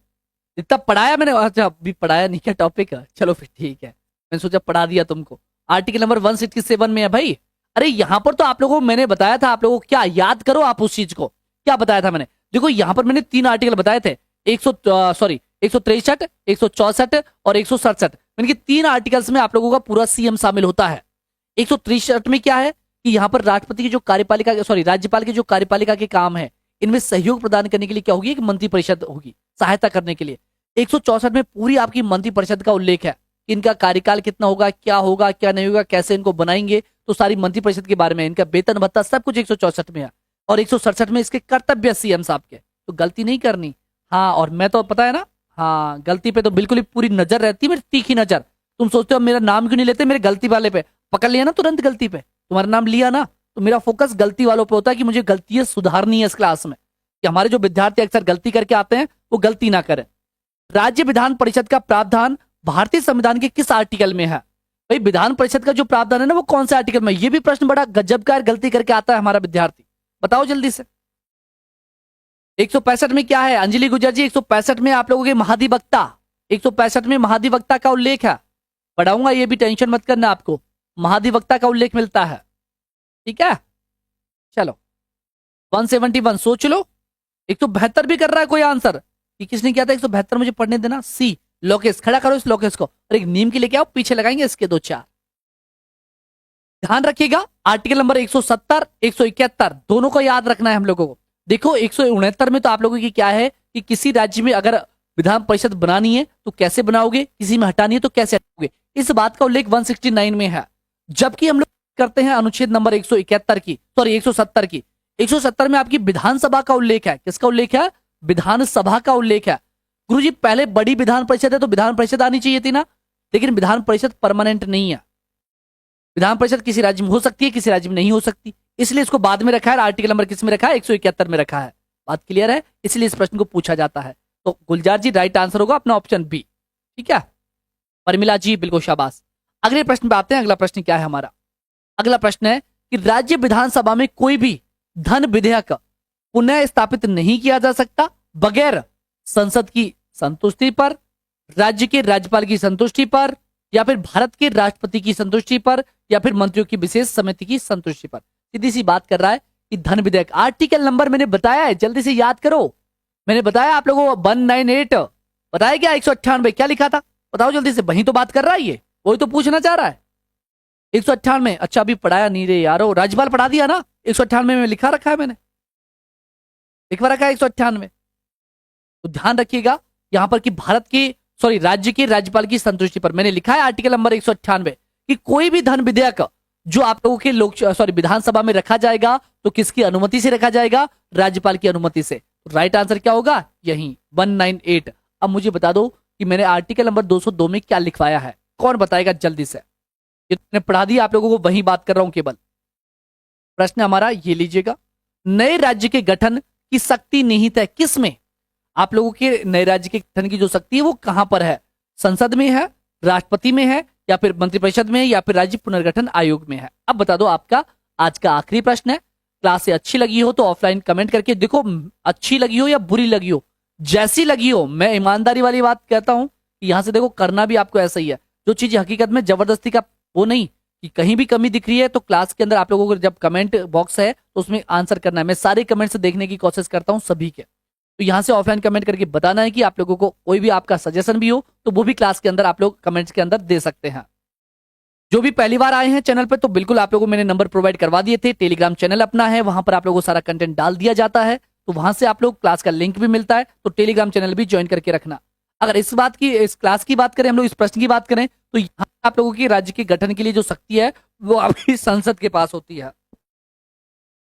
इतना पढ़ाया मैंने। अच्छा अभी पढ़ाया नहीं क्या टॉपिक है? चलो फिर ठीक है, मैंने सोचा पढ़ा दिया तुमको। आर्टिकल नंबर 167 में है भाई। अरे यहां पर तो आप लोगों को मैंने बताया था, आप लोगों को क्या याद करो आप उस चीज को, क्या बताया था मैंने? देखो यहां पर मैंने 3 आर्टिकल बताए थे, 163, 164 और 167। मैंने कि 3 आर्टिकल्स में आप लोगों का पूरा सीएम शामिल होता है। 163 में क्या है कि यहाँ पर राष्ट्रपति की जो राज्यपाल की जो कार्यपालिका के काम है, इनमें सहयोग प्रदान करने के लिए क्या होगी? एक मंत्रिपरिषद होगी सहायता करने के लिए। 164 में पूरी आपकी मंत्रिपरिषद का उल्लेख है, इनका कार्यकाल कितना होगा, क्या नहीं होगा, कैसे इनको बनाएंगे, तो सारी मंत्रिपरिषद के बारे में, इनका वेतन भत्ता सब कुछ 164 में है। और 167 में इसके कर्तव्य सीएम साहब के, तो गलती नहीं करनी। हाँ और मैं तो पता है ना, हाँ गलती पे तो बिल्कुल ही पूरी नजर रहती है मेरी, तीखी नजर। तुम सोचते हो मेरा नाम क्यों नहीं लेते मेरे गलती वाले पे? पकड़ लिया ना तुरंत गलती पे, तुम्हारा नाम लिया ना, तो मेरा फोकस गलती वालों पे होता है कि मुझे गलतियां सुधारनी है इस क्लास में, कि हमारे जो विद्यार्थी अक्सर गलती करके आते हैं वो गलती ना करें। राज्य विधान परिषद का प्रावधान भारतीय संविधान के किस आर्टिकल में है? भाई विधान परिषद का जो प्रावधान है ना वो कौन से आर्टिकल में? ये भी प्रश्न बड़ा गजब का गलती करके आता है हमारा विद्यार्थी, बताओ जल्दी से। 165 में क्या है? अंजलि गुजर जी 165 में आप लोगों के महाधिवक्ता, 165 में महाधिवक्ता का उल्लेख है। पढ़ाऊंगा ये भी, टेंशन मत करना, आपको महाधिवक्ता का उल्लेख मिलता है, ठीक है? चलो 171 सोच लो। 172 भी कर रहा है कोई आंसर, कि किसने किया था 172? मुझे पढ़ने देना। सी लोकेश, खड़ा करो इस लोकेश को, और एक नीम की लेके आओ, पीछे लगाएंगे इसके 2-4। ध्यान रखिएगा आर्टिकल नंबर 170, 171 दोनों को याद रखना है हम लोगों को। देखो 169 में तो आप लोगों की क्या है कि किसी राज्य में अगर विधान परिषद बनानी है तो कैसे बनाओगे, किसी में हटानी है तो कैसे हटाओगे, इस बात का उल्लेख 169 में है। जबकि हम लोग करते हैं अनुच्छेद नंबर 171 की, सॉरी 170 की। 170 में आपकी विधानसभा का उल्लेख है। किसका उल्लेख है? विधानसभा का उल्लेख है। गुरुजी पहले बड़ी विधान परिषद है तो विधान परिषद आनी चाहिए थी ना, लेकिन विधान परिषद परमानेंट नहीं है। विधान परिषद किसी राज्य में हो सकती है, किसी राज्य में नहीं हो सकती, इसलिए इसको बाद में रखा है। आर्टिकल नंबर किस में रखा है? 171 में रखा है। बात क्लियर है? इसलिए इस प्रश्न को पूछा जाता है। तो गुलजार जी राइट आंसर होगा अपना ऑप्शन बी। ठीक है, परमिला जी बिल्कुल शाबाश। अगले प्रश्न पे आते हैं। अगला प्रश्न क्या है हमारा? अगला प्रश्न है कि राज्य विधानसभा में कोई भी धन विधेयक पुनः स्थापित नहीं किया जा सकता बगैर संसद की संतुष्टि पर, राज्य के राज्यपाल की संतुष्टि पर, या फिर भारत के राष्ट्रपति की संतुष्टि पर, या फिर मंत्रियों की विशेष समिति की संतुष्टि पर। सीधी सी बात कर रहा है कि धन विधेयक। आर्टिकल नंबर मैंने बताया है, जल्दी से याद करो। मैंने बताया आप लोगों को 198 बताया क्या? 198 क्या लिखा था बताओ जल्दी से। वही तो बात कर रहा है ये, वही तो पूछना चाह रहा है। 198 अच्छा अभी पढ़ाया नहीं रे यारो, राज्यपाल पढ़ा दिया ना। 198 में लिखा रखा है, मैंने लिखवा रखा है 198। तो ध्यान रखिएगा यहां पर कि भारत के सॉरी राज्य के राज्यपाल की संतुष्टि पर मैंने लिखा है आर्टिकल नंबर 198 कि कोई भी धन विधेयक जो आप लोगों के लोक सॉरी विधानसभा में रखा जाएगा तो किसकी अनुमति से रखा जाएगा? राज्यपाल की अनुमति से। तो राइट आंसर क्या होगा? यही 198। अब मुझे बता दो कि मैंने आर्टिकल नंबर 202 में क्या लिखवाया है, कौन बताएगा जल्दी से? मैंने पढ़ा दिया आप लोगों को, वही बात कर रहा हूं केवल। प्रश्न हमारा ये लीजिएगा, नए राज्य के गठन की शक्ति निहित है किस में? आप लोगों के नए राज्य के गठन की जो शक्ति है वो कहां पर है? संसद में है, राष्ट्रपति में है, या फिर मंत्रिपरिषद में, या फिर राज्य पुनर्गठन आयोग में है? अब बता दो। आपका आज का आखिरी प्रश्न है। क्लास से अच्छी लगी हो तो ऑफलाइन कमेंट करके देखो, अच्छी लगी हो या बुरी लगी हो, जैसी लगी हो। मैं ईमानदारी वाली बात कहता हूं कि यहां से देखो करना भी आपको ऐसा ही है। जो चीज हकीकत में जबरदस्ती का वो नहीं कि कहीं भी कमी दिख रही है तो क्लास के अंदर आप लोगों को जब कमेंट बॉक्स है तो उसमें आंसर करना है। मैं सारे कमेंट्स देखने की कोशिश करता हूं सभी के। तो यहां से ऑफलाइन कमेंट करके बताना है कि आप लोगों को कोई भी आपका सजेशन भी हो तो वो भी क्लास के अंदर आप लोग कमेंट्स के अंदर दे सकते हैं। जो भी पहली बार आए हैं चैनल पर तो बिल्कुल आप लोगों को मैंने नंबर प्रोवाइड करवा दिए थे। टेलीग्राम चैनल अपना है, वहां पर आप लोगों को सारा कंटेंट डाल दिया जाता है, तो वहां से आप लोग क्लास का लिंक भी मिलता है। तो टेलीग्राम चैनल भी ज्वाइन करके रखना। अगर इस क्लास की बात करें, हम लोग इस प्रश्न की बात करें तो यहाँ आप लोगों की राज्य के गठन के लिए जो शक्ति है वो आपकी संसद के पास होती है।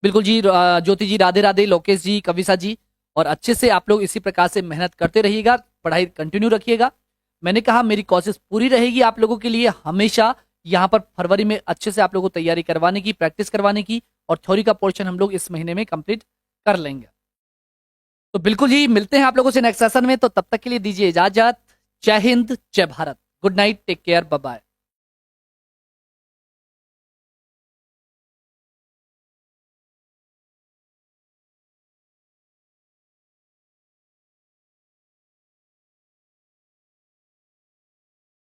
बिल्कुल जी। ज्योति जी राधे राधे, लोकेश जी, कविसा जी, और अच्छे से आप लोग इसी प्रकार से मेहनत करते रहिएगा, पढ़ाई कंटिन्यू रखिएगा। मैंने कहा मेरी कोशिश पूरी रहेगी आप लोगों के लिए हमेशा यहाँ पर फरवरी में अच्छे से आप लोगों को तैयारी करवाने की, प्रैक्टिस करवाने की, और थ्योरी का पोर्शन हम लोग इस महीने में कंप्लीट कर लेंगे। तो बिल्कुल जी मिलते हैं आप लोगों से नेक्स्ट सेशन में। तो तब तक के लिए दीजिए इजाजत। जय हिंद, जय Bharat, good night, take care, bye bye.